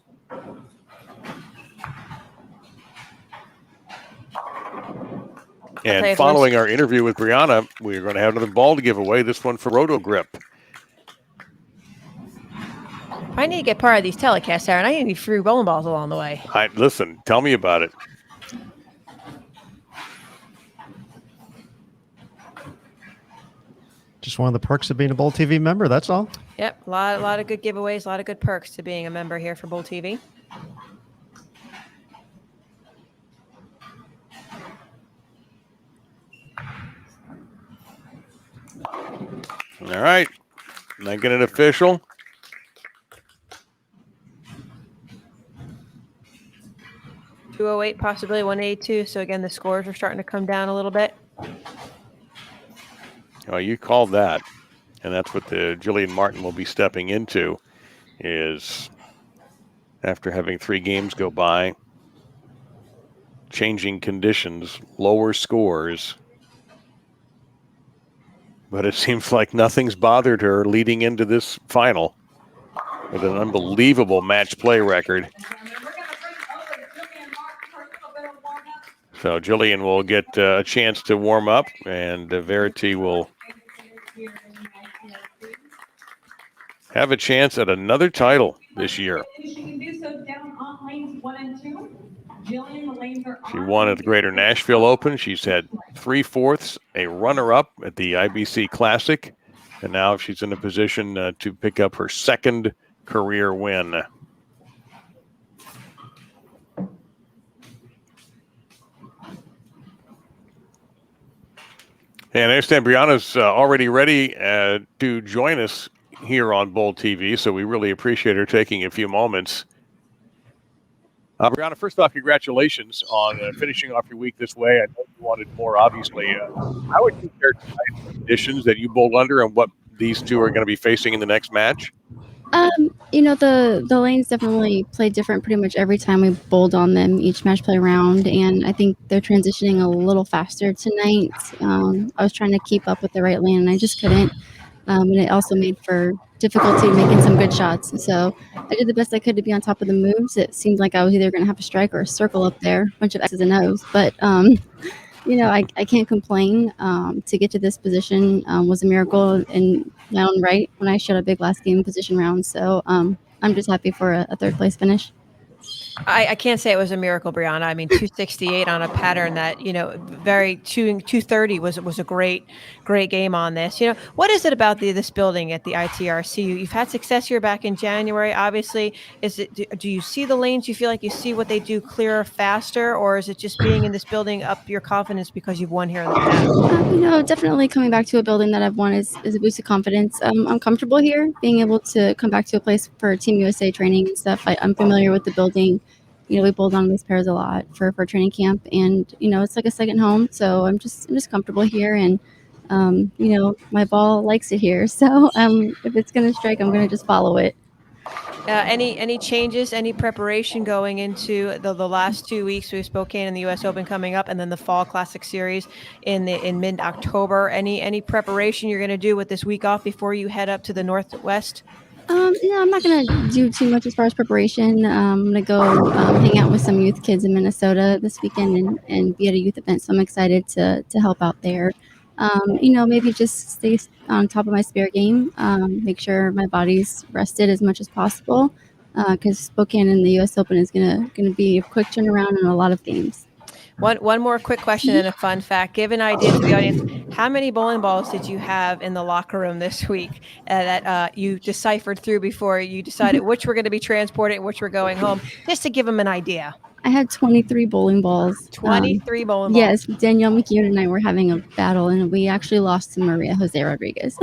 And following our interview with Brianna, we're going to have another ball to give away, this one for Roto Grip. I need to get part of these telecasts, Aaron. I need free bowling balls along the way. Listen, tell me about it. Just one of the perks of being a BowlTV member, that's all. Yep, a lot of good giveaways, a lot of good perks to being a member here for BowlTV. All right, making it official. .208, possibly 182. So again, the scores are starting to come down a little bit. Oh, you called that, and that's what the Jillian Martin will be stepping into, is after having 3 games go by, changing conditions, lower scores. But it seems like nothing's bothered her leading into this final with an unbelievable match play record. So Jillian will get a chance to warm up, and Verity will have a chance at another title this year. She won at the Greater Nashville Open. She's had 3/4, a runner-up at the IBC Classic, and now she's in a position to pick up her 2nd career win. And I understand Brianna's already ready to join us here on BowlTV, so we really appreciate her taking a few moments. Brianna, first off, congratulations on finishing off your week this way. I know you wanted more, obviously. How would you characterize the conditions that you bowled under and what these two are going to be facing in the next match? The lanes definitely play different pretty much every time we bowled on them each match play round, and I think they're transitioning a little faster tonight. I was trying to keep up with the right lane, and I just couldn't. And it also made for difficulty making some good shots. So I did the best I could to be on top of the moves. It seemed like I was either going to have a strike or a circle up there, a bunch of X's and O's. But I can't complain. To get to this position was a miracle in my own right when I shot a big last game position round. So I'm just happy for a third place finish. I can't say it was a miracle, Brianna. I mean, 268 on a pattern that, very 230 was a great game on this. What is it about this building at the ITRC? You've had success here back in January, obviously. Do you see the lanes? You feel like you see what they do clearer, faster, or is it just being in this building up your confidence because you've won here in the past? Definitely coming back to a building that I've won is a boost of confidence. I'm comfortable here, being able to come back to a place for Team USA training and stuff. I'm familiar with the building. We bowled on these pairs a lot for training camp, and it's like a second home. So I'm just comfortable here, and my ball likes it here. So if it's gonna strike, I'm gonna just follow it. Any changes, any preparation going into the last 2 weeks? We have Spokane and the U.S. Open coming up, and then the Fall Classic Series in mid-October. Any preparation you're going to do with this week off before you head up to the Northwest? I'm not going to do too much as far as preparation. I'm going to go hang out with some youth kids in Minnesota this weekend and be at a youth event. So I'm excited to help out there. Maybe just stay on top of my spare game, make sure my body's rested as much as possible, because Spokane and the U.S. Open is gonna be a quick turnaround in a lot of games. One more quick question and a fun fact. Give an idea to the audience. How many bowling balls did you have in the locker room this week that you deciphered through before you decided which were going to be transported and which were going home? Just to give them an idea. I had 23 bowling balls. 23 bowling balls. Yes, Danielle McEwen and I were having a battle, and we actually lost to Maria Jose Rodriguez.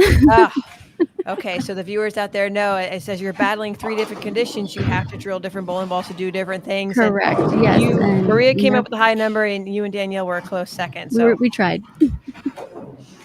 Okay, so the viewers out there know it says you're battling 3 different conditions. You have to drill different bowling balls to do different things. Correct. Yes. Maria came up with a high number, and you and Danielle were a close second. So we tried.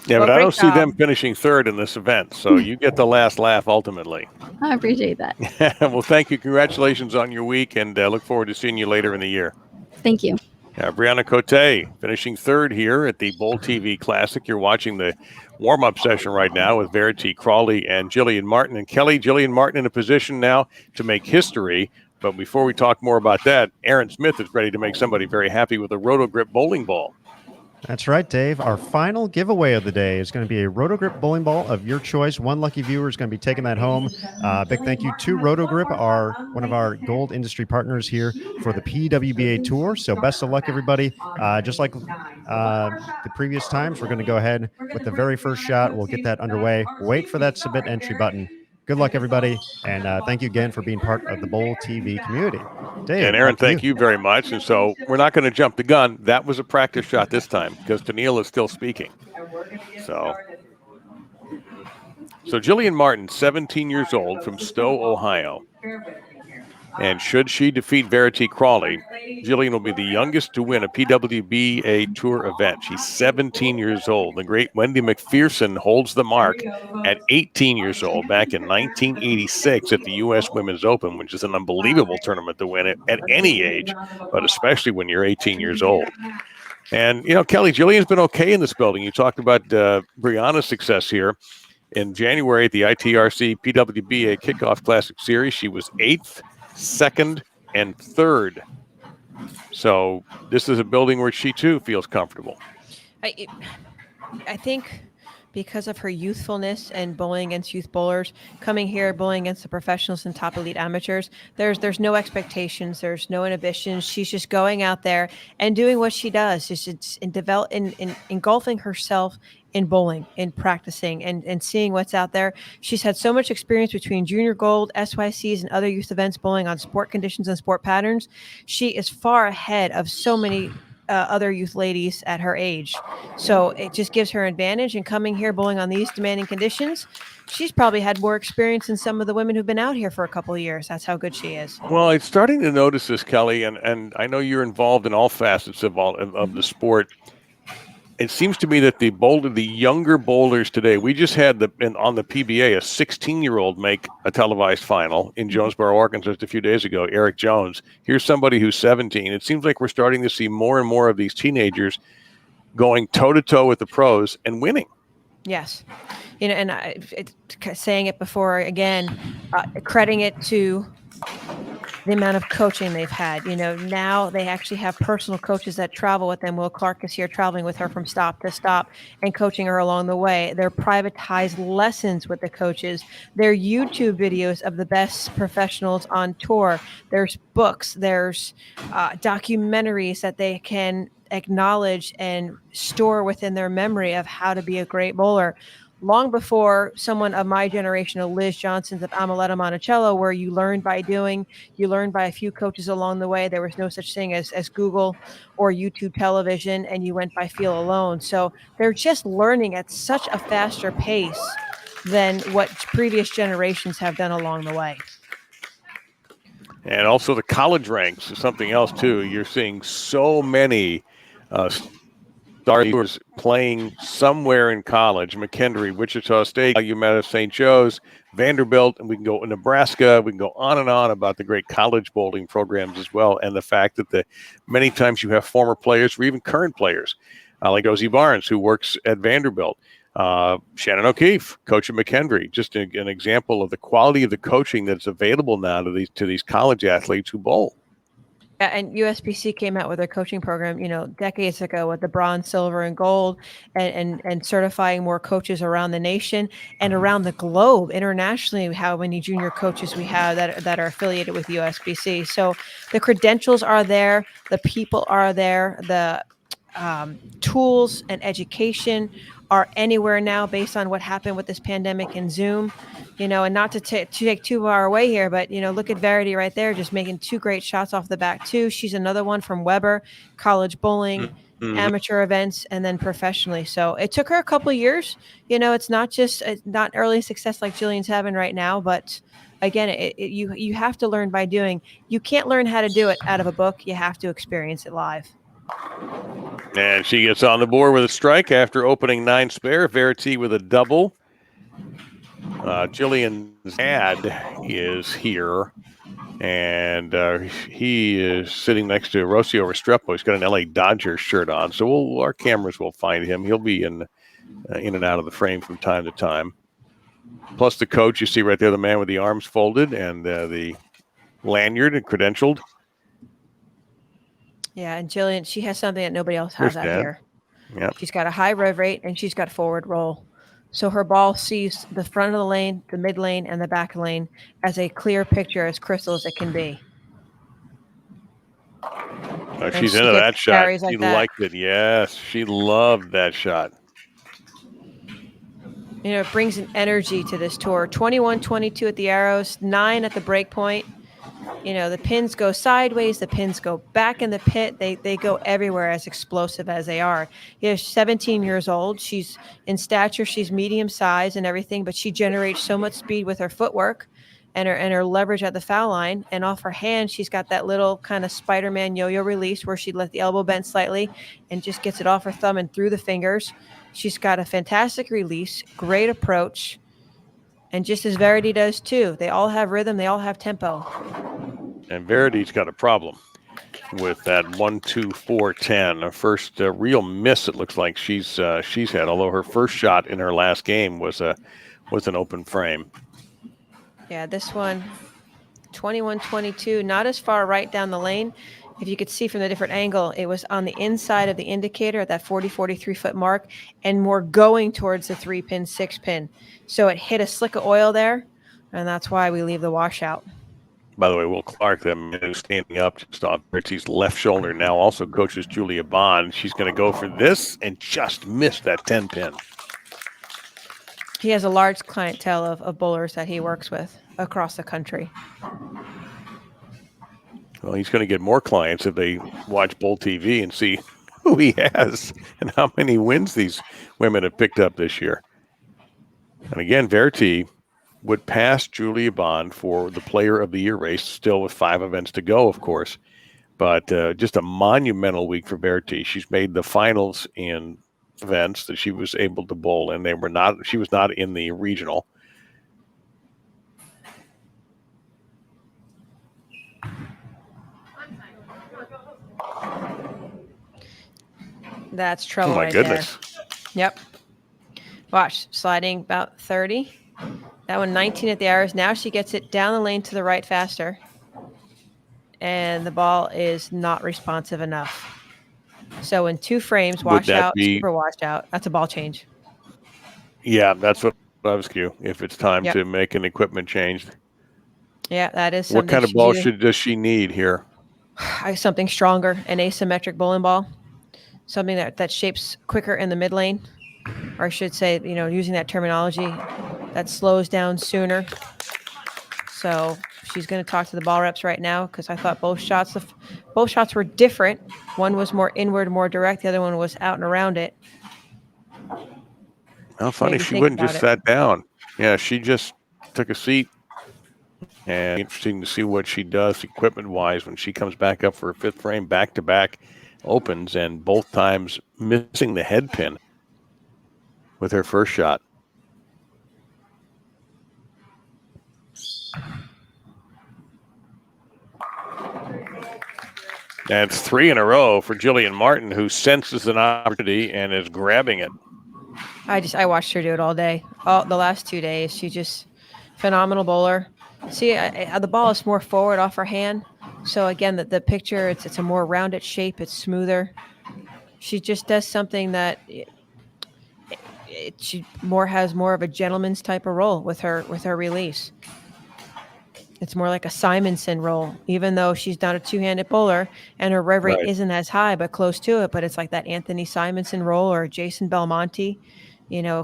Yeah, but I don't see them finishing third in this event, so you get the last laugh ultimately. I appreciate that. Well, thank you. Congratulations on your week, and look forward to seeing you later in the year. Thank you. Bryanna Cote finishing third here at the BowlTV Classic. You're watching the warm-up session right now with Verity Crawley and Jillian Martin. And Kelly, Jillian Martin in a position now to make history. But before we talk more about that, Aaron Smith is ready to make somebody very happy with a Roto-Grip bowling ball. That's right, Dave. Our final giveaway of the day is going to be a Roto-Grip bowling ball of your choice. One lucky viewer is going to be taking that home. Big thank you to Roto-Grip, one of our gold industry partners here for the PWBA Tour. So best of luck, everybody. Just like the previous times, we're going to go ahead with the very first shot. We'll get that underway. Wait for that submit entry button. Good luck, everybody, and thank you again for being part of the BowlTV community. Dave, and Aaron, thank you very much. And so we're not going to jump the gun. That was a practice shot this time because Tennille is still speaking. So Jillian Martin, 17 years old, from Stowe, Ohio. And should she defeat Verity Crawley, Jillian will be the youngest to win a PWBA Tour event. She's 17 years old. The great Wendy McPherson holds the mark at 18 years old back in 1986 at the U.S. Women's Open, which is an unbelievable tournament to win it at any age, but especially when you're 18 years old. And, Kelly, Jillian's been okay in this building. You talked about Brianna's success here. In January at the ITRC PWBA Kickoff Classic Series, she was 8th, 2nd, and 3rd. So this is a building where she too feels comfortable. I think because of her youthfulness and bowling against youth bowlers, coming here bowling against the professionals and top elite amateurs, there's no expectations, there's no inhibitions. She's just going out there and doing what she does. Just engulfing herself in bowling, in practicing, and seeing what's out there. She's had so much experience between junior gold, SYCs, and other youth events bowling on sport conditions and sport patterns. She is far ahead of so many other youth ladies at her age. So it just gives her an advantage. And coming here bowling on these demanding conditions, she's probably had more experience than some of the women who've been out here for a couple of years. That's how good she is. Well, it's starting to notice this, Kelly, and I know you're involved in all facets of the sport. it seems to me that the younger bowlers today, we just had on the PBA, a 16-year-old make a televised final in Jonesboro, Arkansas, just a few days ago, Eric Jones. Here's somebody who's 17. It seems like we're starting to see more and more of these teenagers going toe-to-toe with the pros and winning. Yes. And saying it before, again, crediting it to the amount of coaching they've had. Now they actually have personal coaches that travel with them. Will Clark is here traveling with her from stop to stop and coaching her along the way. Their privatized lessons with the coaches. Their YouTube videos of the best professionals on tour. There's books. There's documentaries that they can acknowledge and store within their memory of how to be a great bowler. Long before someone of my generation, of Liz Johnson's, of Amaletta Monticello, where you learned by doing, you learned by a few coaches along the way. There was no such thing as Google or YouTube television, and you went by feel alone. So they're just learning at such a faster pace than what previous generations have done along the way. And also the college ranks is something else, too. You're seeing so many stars playing somewhere in college. McKendree, Wichita State, UMass St. Joe's, Vanderbilt, and we can go Nebraska. We can go on and on about the great college bowling programs as well, and the fact that many times you have former players or even current players, like Ozzie Barnes, who works at Vanderbilt. Shannon O'Keefe, coach at McKendree, just an example of the quality of the coaching that's available now to these college athletes who bowl. And USBC came out with their coaching program, decades ago with the bronze, silver, and gold, and certifying more coaches around the nation and around the globe, internationally, how many junior coaches we have that are affiliated with USBC. So the credentials are there, the people are there, the tools and education are anywhere now based on what happened with this pandemic and Zoom, and not to take too far away here, but, look at Verity right there, just making two great shots off the back too. She's another one from Weber, college bowling, amateur events, and then professionally. So it took her a couple of years. It's not early success like Jillian's having right now, but again, you have to learn by doing. You can't learn how to do it out of a book. You have to experience it live. And she gets on the board with a strike after opening 9 spare. Verity with a double. Jillian's dad is here, and he is sitting next to Rocio Restrepo. He's got an LA Dodgers shirt on, so our cameras will find him. He'll be in and out of the frame from time to time. Plus the coach, you see right there, the man with the arms folded and the lanyard and credentialed. Yeah, and Jillian, she has something that nobody else has out here. Yeah, she's got a high rev rate and she's got forward roll. So her ball sees the front of the lane, the mid lane, and the back lane as a clear picture, as crystal as it can be. Oh, she's into that shot. She liked it. Yes, she loved that shot. It brings an energy to this tour. 21-22 at the arrows, 9 at the break point. The pins go sideways, the pins go back in the pit. They go everywhere, as explosive as they are. She's 17 years old. She's in stature, she's medium size and everything, but she generates so much speed with her footwork and her leverage at the foul line. And off her hand, she's got that little kind of Spider-Man yo-yo release where she let the elbow bend slightly and just gets it off her thumb and through the fingers. She's got a fantastic release, great approach. And just as Verity does too. They all have rhythm. They all have tempo. And Verity's got a problem with that 1-2-4-10. Her first real miss, it looks like she's had. Although her first shot in her last game was an open frame. Yeah, this one, 21-22, not as far right down the lane. If you could see from the different angle, it was on the inside of the indicator at that 43 foot mark and more going towards the 3-pin, 6-pin. So it hit a slick of oil there, and that's why we leave the washout. By the way, Will Clark, the man who's standing up just off Verity's left shoulder, now also coaches Julia Bond. She's going to go for this and just miss that 10-pin. He has a large clientele of bowlers that he works with across the country. Well, he's going to get more clients if they watch Bowl TV and see who he has and how many wins these women have picked up this year. And again, Verity would pass Julia Bond for the Player of the Year race, still with 5 events to go, of course. But just a monumental week for Verity. She's made the finals in events that she was able to bowl in. She was not in the regional. That's trouble Oh my right goodness. there. Yep. Watch, sliding about 30. That one 19 at the arrows. Now she gets it down the lane to the right faster. And the ball is not responsive enough. So in 2 frames, wash out, super washed out. That's a ball change. Yeah, that's what I was cue. If it's time Yep. to make an equipment change. Yeah, that is something. What kind of ball does she need here? Something stronger, an asymmetric bowling ball. Something that shapes quicker in the mid lane. Or I should say, using that terminology, that slows down sooner. So she's going to talk to the ball reps right now because I thought both shots were different. One was more inward, more direct. The other one was out and around it. Oh, funny. She wouldn't just sat down. Yeah, she just took a seat. And interesting to see what she does equipment-wise when she comes back up for a 5th frame, back-to-back opens, and both times missing the head pin with her first shot. That's 3 in a row for Jillian Martin, who senses an opportunity and is grabbing it. I watched her do it all day. The last 2 days. She just phenomenal bowler. See, the ball is more forward off her hand. So again, the picture, it's a more rounded shape. It's smoother. She just does something that she has more of a gentleman's type of role with her release. It's more like a Simonson roll, even though she's not a 2-handed bowler and her rev rate isn't as high, but close to it. But it's like that Anthony Simonson roll or Jason Belmonte.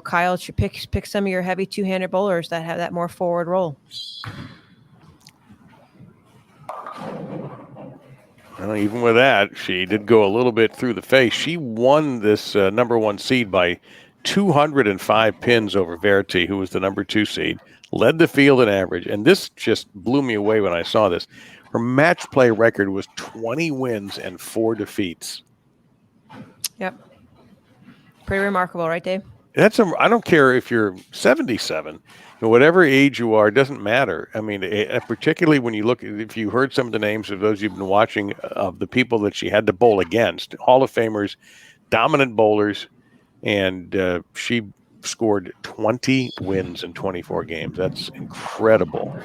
Kyle should pick some of your heavy 2-handed bowlers that have that more forward roll. Well, even with that, she did go a little bit through the face. She won this number 1 seed by 205 pins over Verity, who was the number 2 seed, led the field in average. And this just blew me away when I saw this. Her match play record was 20 wins and 4 defeats. Yep. Pretty remarkable, right, Dave? I don't care if you're 77, whatever age you are, it doesn't matter. I mean, particularly when you look, if you heard some of the names of those you've been watching of the people that she had to bowl against, Hall of Famers, dominant bowlers, and she scored 20 wins in 24 games. That's incredible.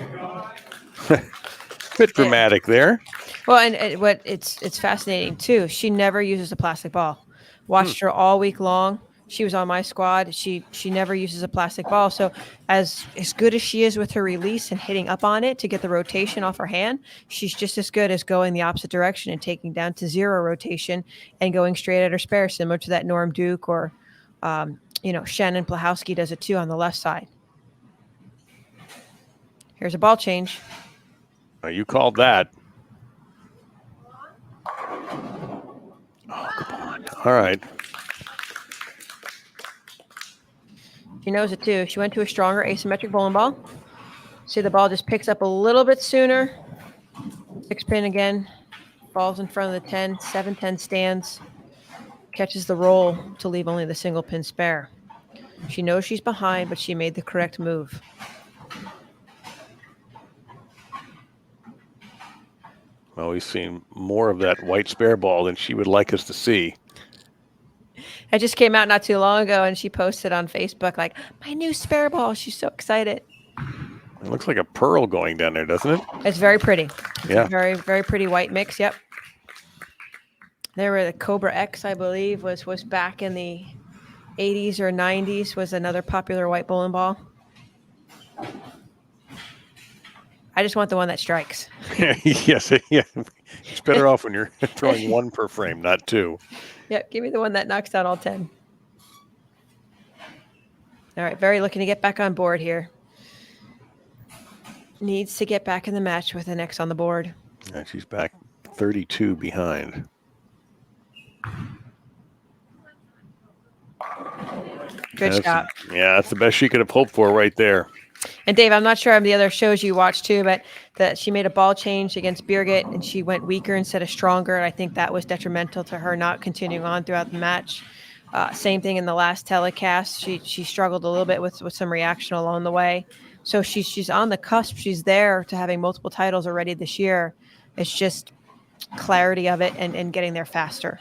Bit dramatic there. Well, and what it's fascinating too. She never uses a plastic ball. Watched her all week long. She was on my squad. She never uses a plastic ball. So as good as she is with her release and hitting up on it to get the rotation off her hand, she's just as good as going the opposite direction and taking down to 0 rotation and going straight at her spare, similar to that Norm Duke or Shannon Plahowski does it too on the left side. Here's a ball change. You called that. Oh, come on. All right. She knows it too. She went to a stronger asymmetric bowling ball. See, the ball just picks up a little bit sooner. 6 pin again. Falls in front of the 10. 7-10 stands. Catches the roll to leave only the single pin spare. She knows she's behind, but she made the correct move. Well, we've seen more of that white spare ball than she would like us to see. It just came out not too long ago, and she posted on Facebook, like, my new spare ball. She's so excited. It looks like a pearl going down there, doesn't it? It's very pretty. Yeah. Very, very pretty white mix. Yep. There were the Cobra X, I believe, was back in the 80s or 90s, was another popular white bowling ball. I just want the one that strikes. Yes. Yeah. It's better off when you're throwing 1 per frame, not 2. Yep. Give me the one that knocks down all 10. All right. Very looking to get back on board here. Needs to get back in the match with an X on the board. And she's back 32 behind. Good shot. Yeah, that's the best she could have hoped for right there. And Dave, I'm not sure of the other shows you watched too, but that she made a ball change against Birgit and she went weaker instead of stronger. And I think that was detrimental to her not continuing on throughout the match. Same thing in the last telecast. She struggled a little bit with some reaction along the way. So she's on the cusp. She's there to having multiple titles already this year. It's just clarity of it and getting there faster.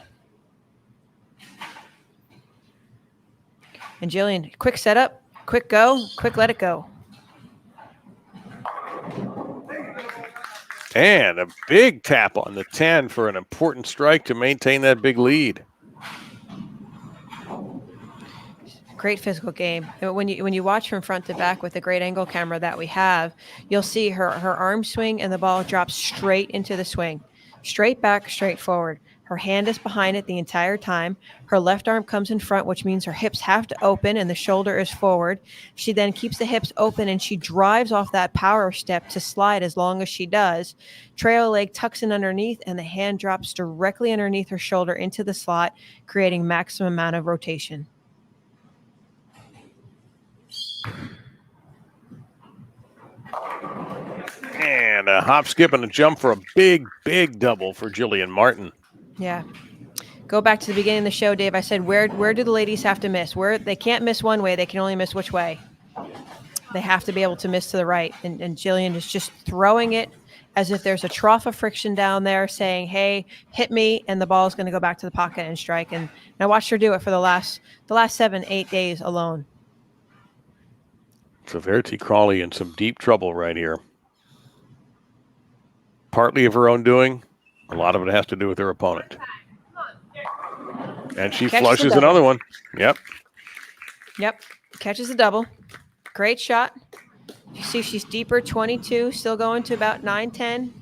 And Jillian, quick setup, quick go, quick let it go. And a big tap on the 10 for an important strike to maintain that big lead. Great physical game. When you watch from front to back with the great angle camera that we have, you'll see her arm swing and the ball drops straight into the swing. Straight back, straight forward. Her hand is behind it the entire time. Her left arm comes in front, which means her hips have to open and the shoulder is forward. She then keeps the hips open and she drives off that power step to slide as long as she does. Trail leg tucks in underneath and the hand drops directly underneath her shoulder into the slot, creating maximum amount of rotation. And a hop, skip, and a jump for a big, big double for Jillian Martin. Yeah. Go back to the beginning of the show, Dave. I said, where do the ladies have to miss? Where they can't miss one way, they can only miss which way. They have to be able to miss to the right. And Jillian is just throwing it as if there's a trough of friction down there saying, hey, hit me, and the ball is going to go back to the pocket and strike. And I watched her do it for the last 7-8 days alone. So Verity Crawley in some deep trouble right here. Partly of her own doing. A lot of it has to do with her opponent. And she flushes another one. Yep. Catches a double. Great shot. You see she's deeper, 22, still going to about 9-10.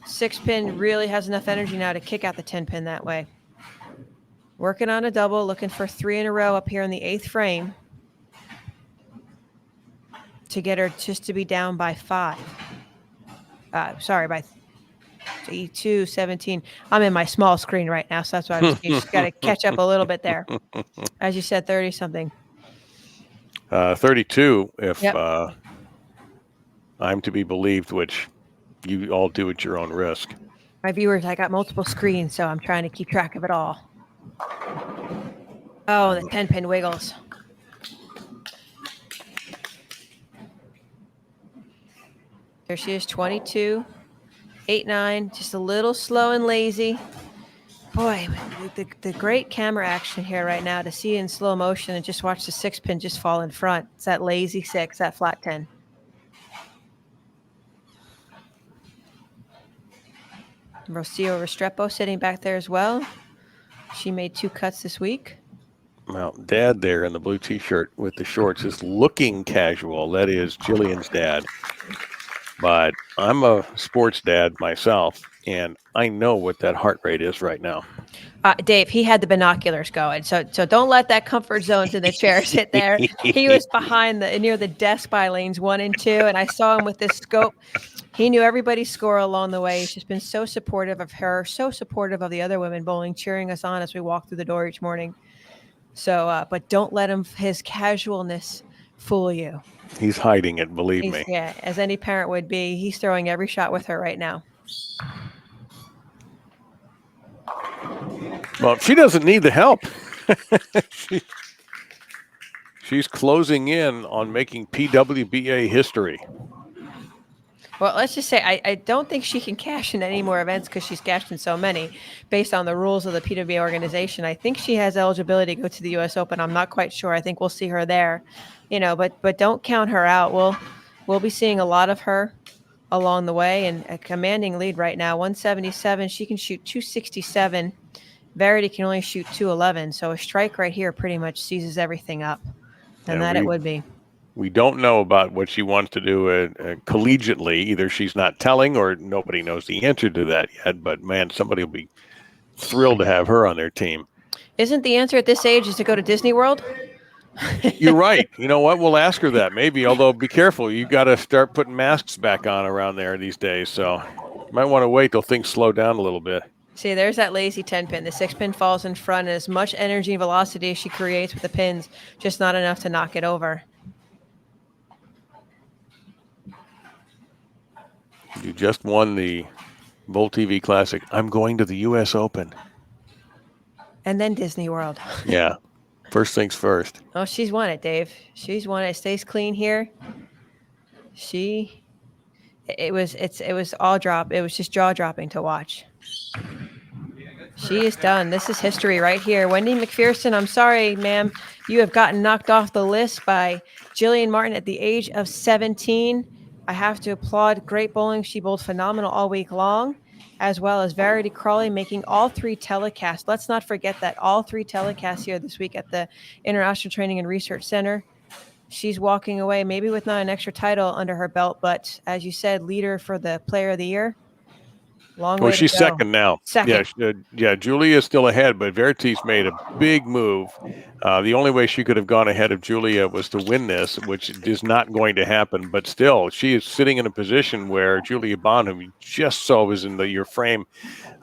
6-pin really has enough energy now to kick out the 10-pin that way. Working on a double, looking for 3 in a row up here in the 8th frame to get her just to be down by 5. By 2, 17. I'm in my small screen right now, so that's why I've just got to catch up a little bit there. As you said, 30-something. 32, if I'm to be believed, which you all do at your own risk. My viewers, I got multiple screens, so I'm trying to keep track of it all. Oh, the 10-pin wiggles. There she is, 22, 8-9, just a little slow and lazy. Boy, the great camera action here right now to see in slow motion and just watch the 6-pin just fall in front. It's that lazy 6, that flat 10. Rocio Restrepo sitting back there as well. She made 2 cuts this week. Well, Dad there in the blue T-shirt with the shorts is looking casual. That is Jillian's dad. But I'm a sports dad myself, and I know what that heart rate is right now. Dave, he had the binoculars going, so don't let that comfort zone in the chair sit there. He was behind near the desk by lanes 1 and 2, and I saw him with this scope. He knew everybody's score along the way. He's just been so supportive of her, so supportive of the other women bowling, cheering us on as we walk through the door each morning. So, but don't let his casualness fool you. He's hiding it, believe me. Yeah, as any parent would be. He's throwing every shot with her right now. Well, she doesn't need the help. She's closing in on making PWBA history. Well, let's just say I don't think she can cash in any more events because she's cashed in so many based on the rules of the PWBA organization. I think she has eligibility to go to the U.S. Open. I'm not quite sure. I think we'll see her there, but don't count her out. We'll be seeing a lot of her along the way, and a commanding lead right now, 177. She can shoot 267. Verity can only shoot 211. So a strike right here pretty much seizes everything up, and it would be. We don't know about what she wants to do collegiately. Either she's not telling or nobody knows the answer to that yet. But, man, somebody will be thrilled to have her on their team. Isn't the answer at this age is to go to Disney World? You're right. You know what? We'll ask her that maybe, although be careful. You've got to start putting masks back on around there these days. So you might want to wait till things slow down a little bit. See, there's that lazy 10-pin. The 6-pin falls in front, and as much energy and velocity as she creates with the pins, just not enough to knock it over. You just won the BowlTV Classic. I'm going to the U.S. Open. And then Disney World. Yeah. First things first. Oh, she's won it, Dave. She's won it. Stays clean here. It was all drop. It was just jaw dropping to watch. She is done. This is history right here. Wendy McPherson, I'm sorry, ma'am. You have gotten knocked off the list by Jillian Martin at the age of 17. I have to applaud. Great bowling. She bowled phenomenal all week long, as well as Verity Crawley making all 3 telecasts. Let's not forget that all 3 telecasts here this week at the International Training and Research Center. She's walking away maybe with not an extra title under her belt, but as you said, leader for the Player of the Year. Long way Well, to she's go. second now. Second. Yeah, Julia's still ahead, but Verity's made a big move. The only way she could have gone ahead of Julia was to win this, which is not going to happen. But still, she is sitting in a position where Julia Bond, who we just saw was in your frame,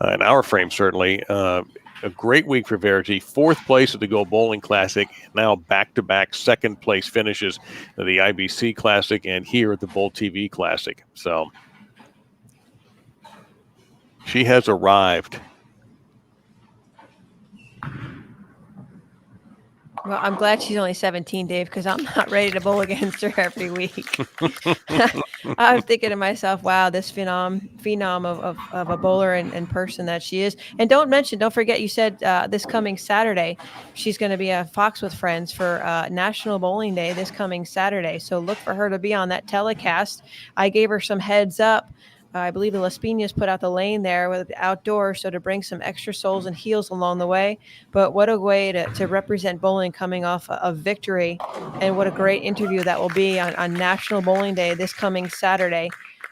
in our frame certainly, a great week for Verity. 4th place at the Go Bowling Classic, now back-to-back second-place finishes at the IBC Classic and here at the BowlTV Classic. So she has arrived. Well, I'm glad she's only 17, Dave, because I'm not ready to bowl against her every week. I'm thinking to myself, wow, this phenom of a bowler and person that she is. And don't forget, you said this coming Saturday, she's going to be at Fox with Friends for National Bowling Day this coming Saturday. So look for her to be on that telecast. I gave her some heads up. I believe the Las Piñas put out the lane there with the outdoors, so to bring some extra soles and heels along the way. But what a way to represent bowling coming off a victory, and what a great interview that will be on National Bowling Day this coming Saturday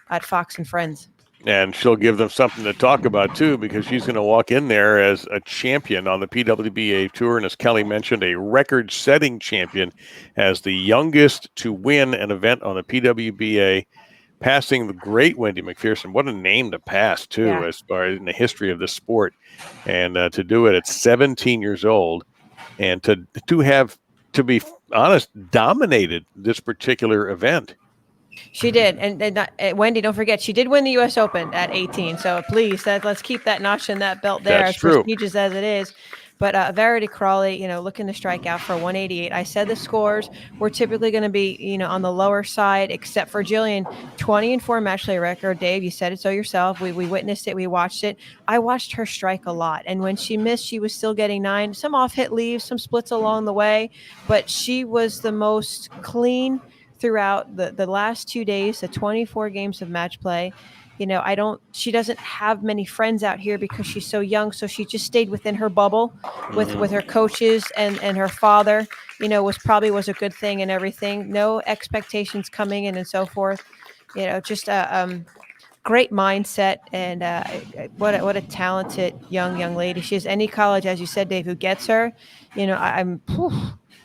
at Fox and Friends. And she'll give them something to talk about, too, because she's going to walk in there as a champion on the PWBA Tour. And as Kelly mentioned, a record-setting champion as the youngest to win an event on the PWBA, passing the great Wendy McPherson. What a name to pass, too, Yeah. as far as in the history of the sport. And to do it at 17 years old, and to have, to be honest, dominated this particular event. She did. And Wendy, don't forget, she did win the U.S. Open at 18. So please, let's keep that notch in that belt there, That's as true. prestigious as it is. But Verity Crawley, looking to strike out for 188. I said the scores were typically going to be, on the lower side, except for Jillian. 20-4 match play record. Dave, you said it so yourself. We witnessed it. We watched it. I watched her strike a lot. And when she missed, she was still getting 9. Some off-hit leaves, some splits along the way. But she was the most clean throughout the last 2 days, the 24 games of match play. She doesn't have many friends out here because she's so young. So she just stayed within her bubble with her coaches and her father, was a good thing and everything. No expectations coming in and so forth, just a great mindset. And what a talented young lady she is. Any college, as you said, Dave, who gets her, I'm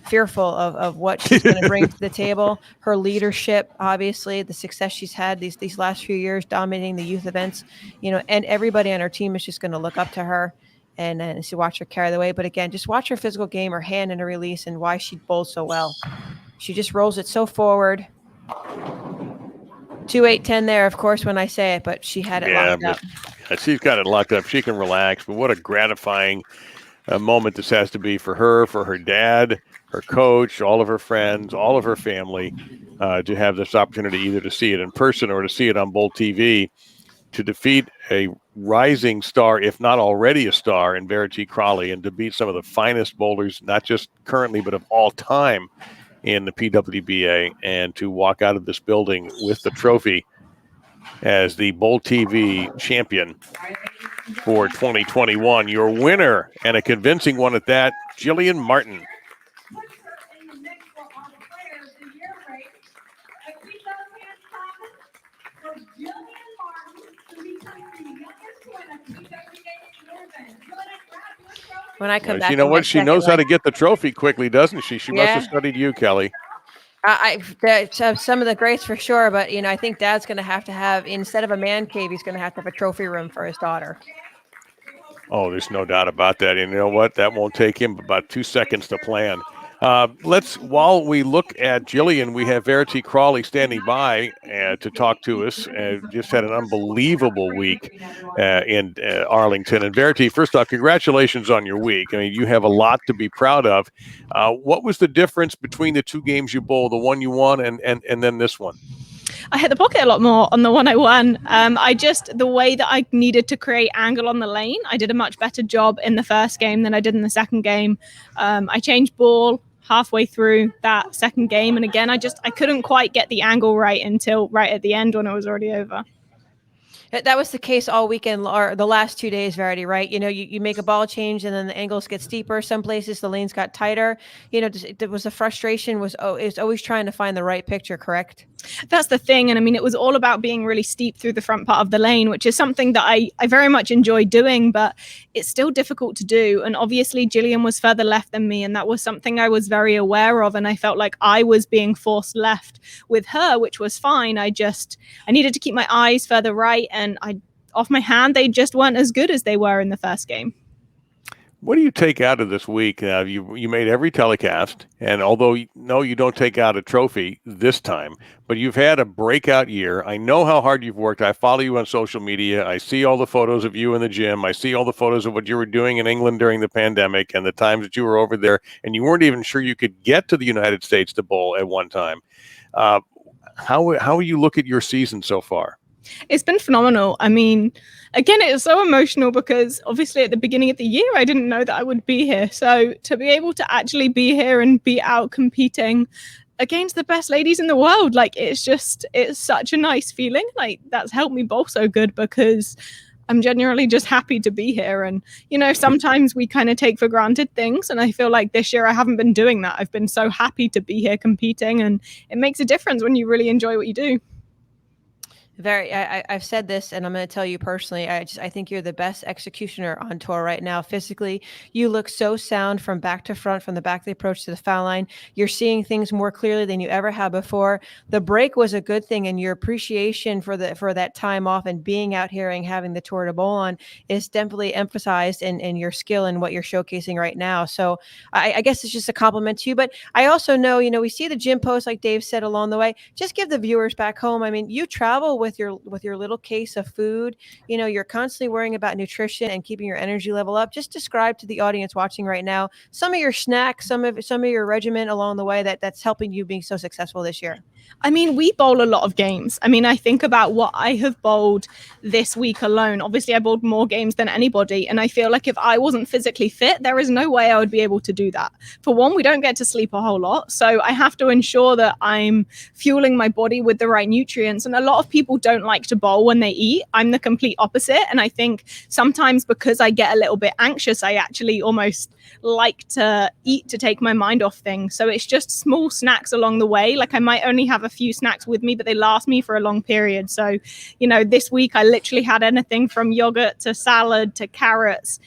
fearful of what she's going to bring to the table. Her leadership, obviously, the success she's had these last few years, dominating the youth events, and everybody on her team is just going to look up to her and to watch her carry the way. But again, just watch her physical game, her hand and her release, and why she bowls so well. She just rolls it so forward. 2-8-10 there, of course, when I say it, but she had it locked up. She's got it locked up. She can relax, but what a gratifying moment this has to be for her, for her dad, her coach, all of her friends, all of her family, to have this opportunity either to see it in person or to see it on BowlTV, to defeat a rising star, if not already a star, in Verity Crawley, and to beat some of the finest bowlers, not just currently, but of all time in the PWBA, and to walk out of this building with the trophy as the BowlTV champion for 2021. Your winner, and a convincing one at that, Jillian Martin. In the mix for our Player of the Year race. Keep those hands clapping for Jillian Martin to become the youngest winner of PWBA event. When I come back, You know what? She knows how to get the trophy quickly, doesn't she? She must have studied you, Kelly. Some of the greats for sure, but I think Dad's going to have instead of a man cave, he's going to have a trophy room for his daughter. Oh, there's no doubt about that. And you know what? That won't take him about 2 seconds to plan. While we look at Jillian, we have Verity Crawley standing by to talk to us. Just had an unbelievable week in Arlington. And Verity, first off, congratulations on your week. I mean, you have a lot to be proud of. What was the difference between the two games you bowled, the one you won and then this one? I hit the pocket a lot more on the one I won. The way that I needed to create angle on the lane, I did a much better job in the first game than I did in the second game. I changed ball halfway through that second game. And again, I couldn't quite get the angle right until right at the end when it was already over. That was the case all weekend, or the last 2 days, Verity, right? You know, you make a ball change and then the angles get steeper. Some places the lanes got tighter. You know, there was a frustration is always trying to find the right picture, correct? That's the thing. And I mean, it was all about being really steep through the front part of the lane, which is something that I very much enjoy doing, but it's still difficult to do. And obviously Jillian was further left than me. And that was something I was very aware of. And I felt like I was being forced left with her, which was fine. I needed to keep my eyes further right. And off my hand, they just weren't as good as they were in the first game. What do you take out of this week? You made every telecast, and although you don't take out a trophy this time, but you've had a breakout year. I know how hard you've worked. I follow you on social media. I see all the photos of you in the gym. I see all the photos of what you were doing in England during the pandemic and the times that you were over there, and you weren't even sure you could get to the United States to bowl at one time. How you look at your season so far? It's been phenomenal. I mean, again, it was so emotional because obviously at the beginning of the year, I didn't know that I would be here. So to be able to actually be here and be out competing against the best ladies in the world, like it's such a nice feeling. Like that's helped me bowl so good because I'm genuinely just happy to be here. And, you know, sometimes we kind of take for granted things. And I feel like this year I haven't been doing that. I've been so happy to be here competing, and it makes a difference when you really enjoy what you do. I've said this, and I'm going to tell you personally, I think you're the best executioner on tour right now. Physically, you look so sound from back to front, from the back of the approach to the foul line. You're seeing things more clearly than you ever have before. The break was a good thing, and your appreciation for that time off and being out here and having the tour to bowl on is definitely emphasized in your skill and what you're showcasing right now. So I guess it's just a compliment to you. But I also know, you know, we see the gym posts, like Dave said, along the way. Just give the viewers back home. I mean, you travel with your little case of food. You know, you're constantly worrying about nutrition and keeping your energy level up. Just describe to the audience watching right now some of your snacks, some of your regimen along the way that's helping you being so successful this year. I mean, we bowl a lot of games. I mean, I think about what I have bowled this week alone. Obviously, I bowled more games than anybody. And I feel like if I wasn't physically fit, there is no way I would be able to do that. For one, we don't get to sleep a whole lot. So I have to ensure that I'm fueling my body with the right nutrients. And a lot of people don't like to bowl when they eat. I'm the complete opposite. And I think sometimes because I get a little bit anxious, I actually almost like to eat to take my mind off things. So it's just small snacks along the way. Like I might only have a few snacks with me, but they last me for a long period. So, you know, this week I literally had anything from yogurt to salad to carrots,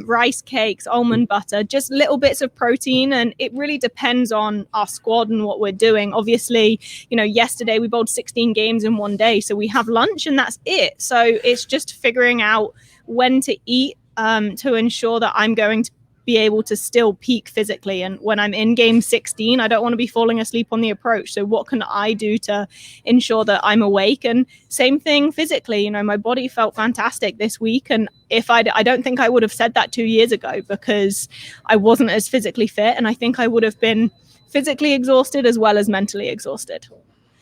rice cakes, almond butter, just little bits of protein. And it really depends on our squad and what we're doing. Obviously, you know, yesterday we bowled 16 games in one day. So we have lunch and that's it. So it's just figuring out when to eat to ensure that I'm going to be able to still peak physically. And when I'm in game 16, I don't want to be falling asleep on the approach. So what can I do to ensure that I'm awake? And same thing physically, you know, my body felt fantastic this week. And I don't think I would have said that 2 years ago because I wasn't as physically fit. And I think I would have been physically exhausted as well as mentally exhausted.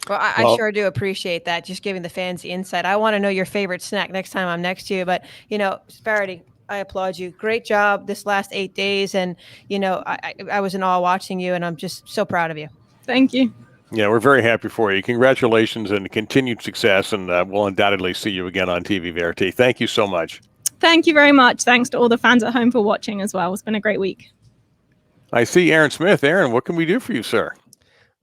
Well, I sure do appreciate that. Just giving the fans the insight. I want to know your favorite snack next time I'm next to you. But, you know, Verity, I applaud you. Great job this last 8 days. And, you know, I was in awe watching you, and I'm just so proud of you. Thank you. Yeah, we're very happy for you. Congratulations and continued success. And we'll undoubtedly see you again on TV, Verity. Thank you so much. Thank you very much. Thanks to all the fans at home for watching as well. It's been a great week. I see Aaron Smith. Aaron, what can we do for you, sir?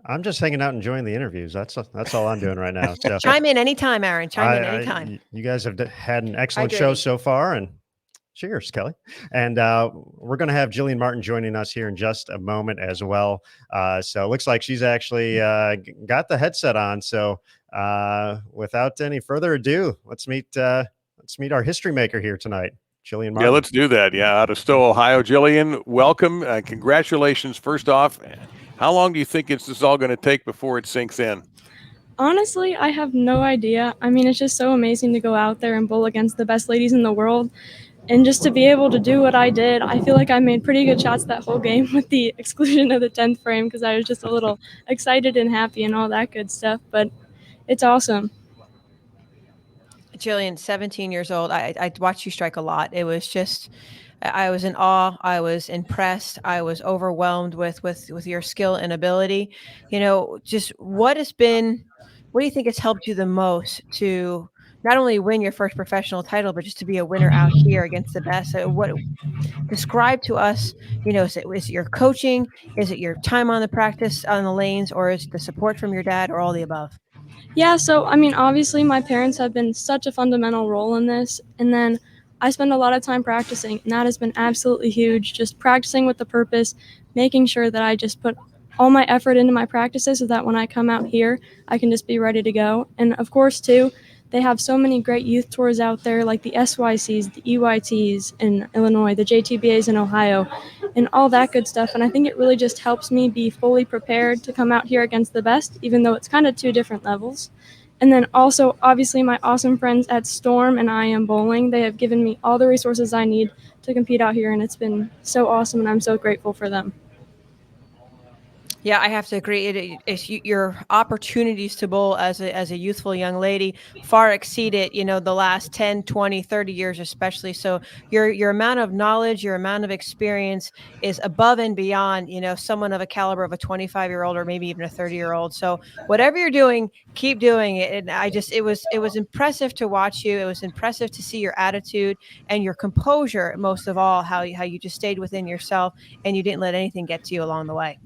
I'm just hanging out enjoying the interviews. That's all I'm doing right now. So, Chime in anytime, Aaron. Chime in anytime. You guys have had an excellent show so far, and cheers, Kelly. And we're going to have Jillian Martin joining us here in just a moment as well. So it looks like she's actually got the headset on. So without any further ado, let's meet our history maker here tonight, Jillian Martin. Yeah, let's do that. Yeah, out of Stowe, Ohio. Jillian, welcome. Congratulations. First off, how long do you think this is all going to take before it sinks in? Honestly, I have no idea. I mean, it's just so amazing to go out there and bowl against the best ladies in the world. And just to be able to do what I did, I feel like I made pretty good shots that whole game with the exclusion of the 10th frame because I was just a little excited and happy and all that good stuff. But it's awesome. Jillian, 17 years old. I watched you strike a lot. It was just, I was in awe. I was impressed. I was overwhelmed with your skill and ability. You know, just what do you think has helped you the most to not only win your first professional title, but just to be a winner out here against the best? What describe to us, you know, is it your coaching? Is it your time on the lanes, or is it the support from your dad, or all the above? Yeah, so I mean, obviously my parents have been such a fundamental role in this. And then I spend a lot of time practicing, and that has been absolutely huge. Just practicing with the purpose, making sure that I just put all my effort into my practices so that when I come out here, I can just be ready to go. And of course, too, they have so many great youth tours out there, like the SYCs, the EYTs in Illinois, the JTBAs in Ohio, and all that good stuff. And I think it really just helps me be fully prepared to come out here against the best, even though it's kind of two different levels. And then also, obviously, my awesome friends at Storm and I Am Bowling, they have given me all the resources I need to compete out here, and it's been so awesome, and I'm so grateful for them. Yeah, I have to agree. Your opportunities to bowl as a youthful young lady far exceeded, you know, the last 10, 20, 30 years, especially. So your amount of knowledge, your amount of experience is above and beyond, you know, someone of a caliber of a 25-year-old or maybe even a 30-year-old. So whatever you're doing, keep doing it. And it was impressive to watch you. It was impressive to see your attitude and your composure, most of all, how you just stayed within yourself and you didn't let anything get to you along the way.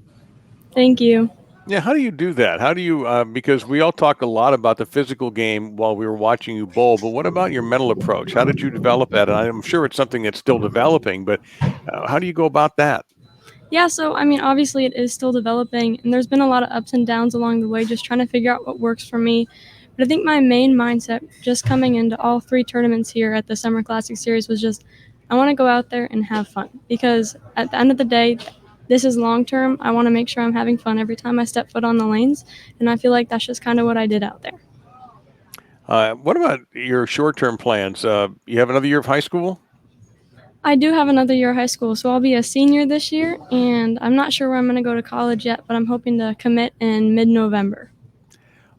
Thank you. Yeah, how do you do that? How do you, because we all talk a lot about the physical game while we were watching you bowl, but what about your mental approach? How did you develop that? And I'm sure it's something that's still developing, but how do you go about that? Yeah, so I mean, obviously it is still developing, and there's been a lot of ups and downs along the way, just trying to figure out what works for me. But I think my main mindset just coming into all 3 tournaments here at the Summer Classic Series was just, I want to go out there and have fun, because at the end of the day, this is long term. I want to make sure I'm having fun every time I step foot on the lanes, and I feel like that's just kind of what I did out there. What about your short-term plans? You have another year of high school? I do have another year of high school, so I'll be a senior this year, and I'm not sure where I'm going to go to college yet, but I'm hoping to commit in mid-November.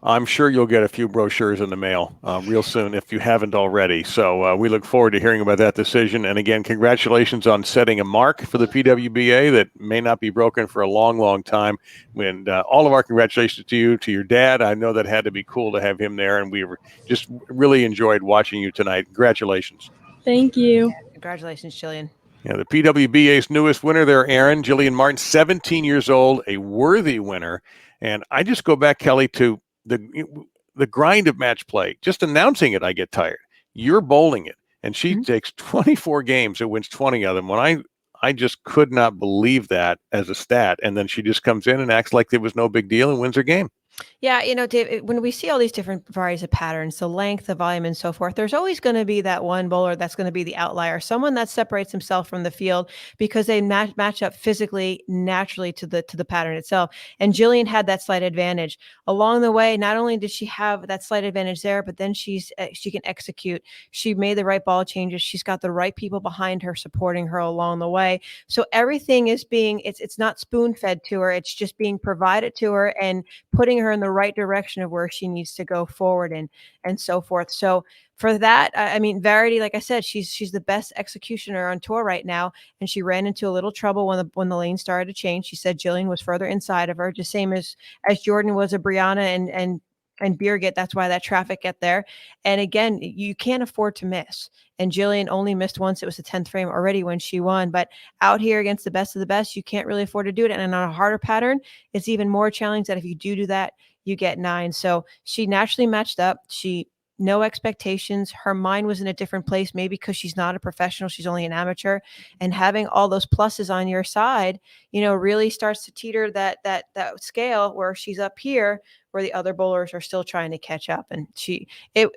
I'm sure you'll get a few brochures in the mail real soon if you haven't already. So we look forward to hearing about that decision. And again, congratulations on setting a mark for the PWBA that may not be broken for a long, long time. And all of our congratulations to you, to your dad. I know that had to be cool to have him there, and we just really enjoyed watching you tonight. Congratulations. Thank you. Congratulations, Jillian. Yeah, the PWBA's newest winner there, Aaron, Jillian Martin, 17 years old, a worthy winner. And I just go back, Kelly, to the grind of match play. Just announcing it, I get tired. You're bowling it, and she takes 24 games and wins 20 of them. When I just could not believe that as a stat, and then she just comes in and acts like it was no big deal and wins her game. Yeah, you know, Dave, when we see all these different varieties of patterns, the length, the volume, and so forth, there's always going to be that one bowler that's going to be the outlier, someone that separates himself from the field because they match up physically, naturally to the pattern itself. And Jillian had that slight advantage along the way. Not only did she have that slight advantage there, but then she can execute. She made the right ball changes. She's got the right people behind her supporting her along the way. So everything is it's not spoon fed to her. It's just being provided to her and putting her in the right direction of where she needs to go forward and so forth. So for that, I mean, Verity, like I said, she's the best executioner on tour right now, and she ran into a little trouble when the lane started to change. She said Jillian was further inside of her, just same as Jordan was a Bryanna and Birgit. That's why that traffic get there. And again, you can't afford to miss. And Jillian only missed once. It was the 10th frame already when she won. But out here against the best of the best, you can't really afford to do it. And on a harder pattern, it's even more challenging that if you do that, you get 9. So she naturally matched up. No expectations. Her mind was in a different place, maybe because she's not a professional. She's only an amateur. And having all those pluses on your side, you know, really starts to teeter that scale where she's up here, where the other bowlers are still trying to catch up. And it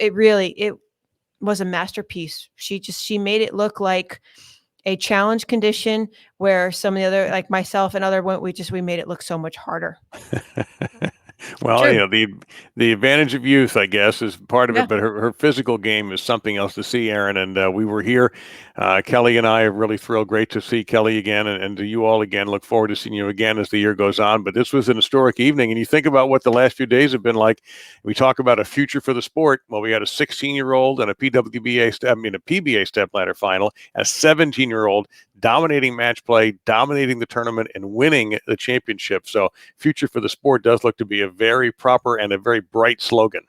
was a masterpiece. She made it look like a challenge condition where some of the other, like myself and other, we made it look so much harder. Well, True. you know, the advantage of youth, I guess, is part of Yeah. it, but her physical game is something else to see, Aaron. And we were here. Kelly and I are really thrilled. Great to see Kelly again, and to you all again. Look forward to seeing you again as the year goes on. But this was an historic evening, and you think about what the last few days have been like. We talk about a future for the sport. Well, we had a 16-year-old and a PBA stepladder final, a 17-year-old dominating match play, dominating the tournament, and winning the championship. So future for the sport does look to be a very proper and a very bright slogan.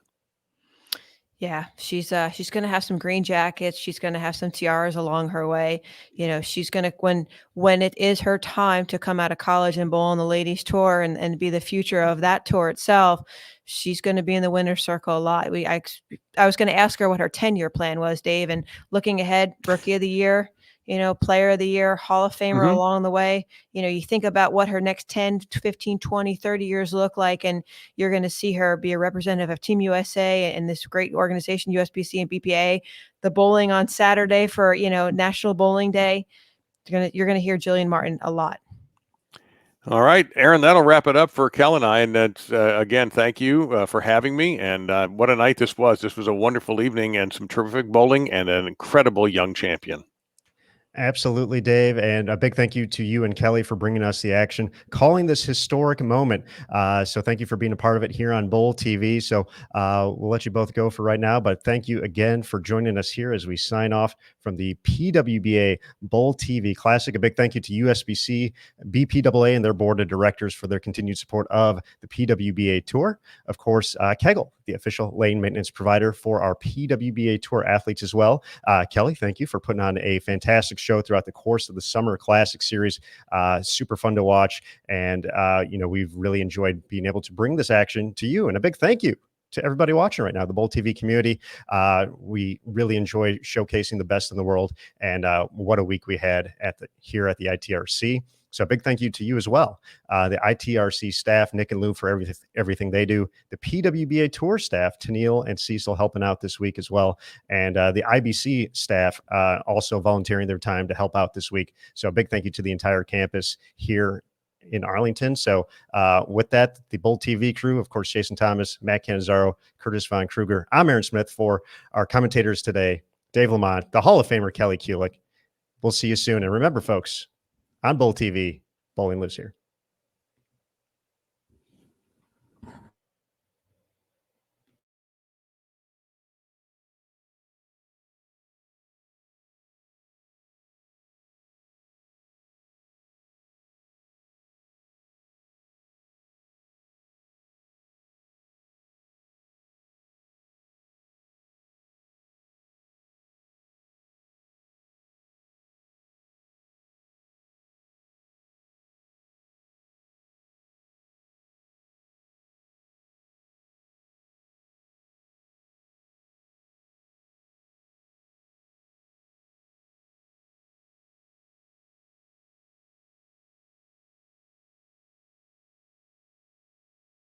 Yeah, she's going to have some green jackets. She's going to have some tiaras along her way. You know, she's going to, when it is her time to come out of college and bowl on the ladies tour and be the future of that tour itself, she's going to be in the winner's circle a lot. I was going to ask her what her 10-year plan was, Dave, and looking ahead, Rookie of the Year, you know, Player of the Year, Hall of Famer along the way. You know, you think about what her next 10, 15, 20, 30 years look like, and you're going to see her be a representative of Team USA and this great organization, USBC and BPA, the bowling on Saturday for, you know, National Bowling Day. You're going to hear Jillian Martin a lot. All right, Aaron, that'll wrap it up for Kel and I. And that's, again, thank you for having me. And what a night this was. This was a wonderful evening and some terrific bowling and an incredible young champion. Absolutely, Dave. And a big thank you to you and Kelly for bringing us the action, calling this historic moment. So thank you for being a part of it here on Bowl TV. So we'll let you both go for right now, but thank you again for joining us here as we sign off from the PWBA Bowl TV Classic. A big thank you to USBC, BPAA, and their board of directors for their continued support of the PWBA Tour. Of course, Kegel, the official lane maintenance provider for our PWBA Tour athletes as well. Kelly, thank you for putting on a fantastic show throughout the course of the Summer Classic Series. Super fun to watch. And, you know, we've really enjoyed being able to bring this action to you. And a big thank you to everybody watching right now, the Bowl TV community. We really enjoy showcasing the best in the world. And what a week we had here at the ITRC. So a big thank you to you as well. The ITRC staff, Nick and Lou, for everything they do. The PWBA Tour staff, Tennille and Cecil, helping out this week as well. And the IBC staff also volunteering their time to help out this week. So a big thank you to the entire campus here in Arlington. So with that, the Bowl TV crew, of course, Jason Thomas, Matt Cannizzaro, Curtis Von Kruger. I'm Aaron Smith for our commentators today, Dave Lamont, the Hall of Famer Kelly Kulik. We'll see you soon. And remember, folks, on Bowl TV, bowling lives here.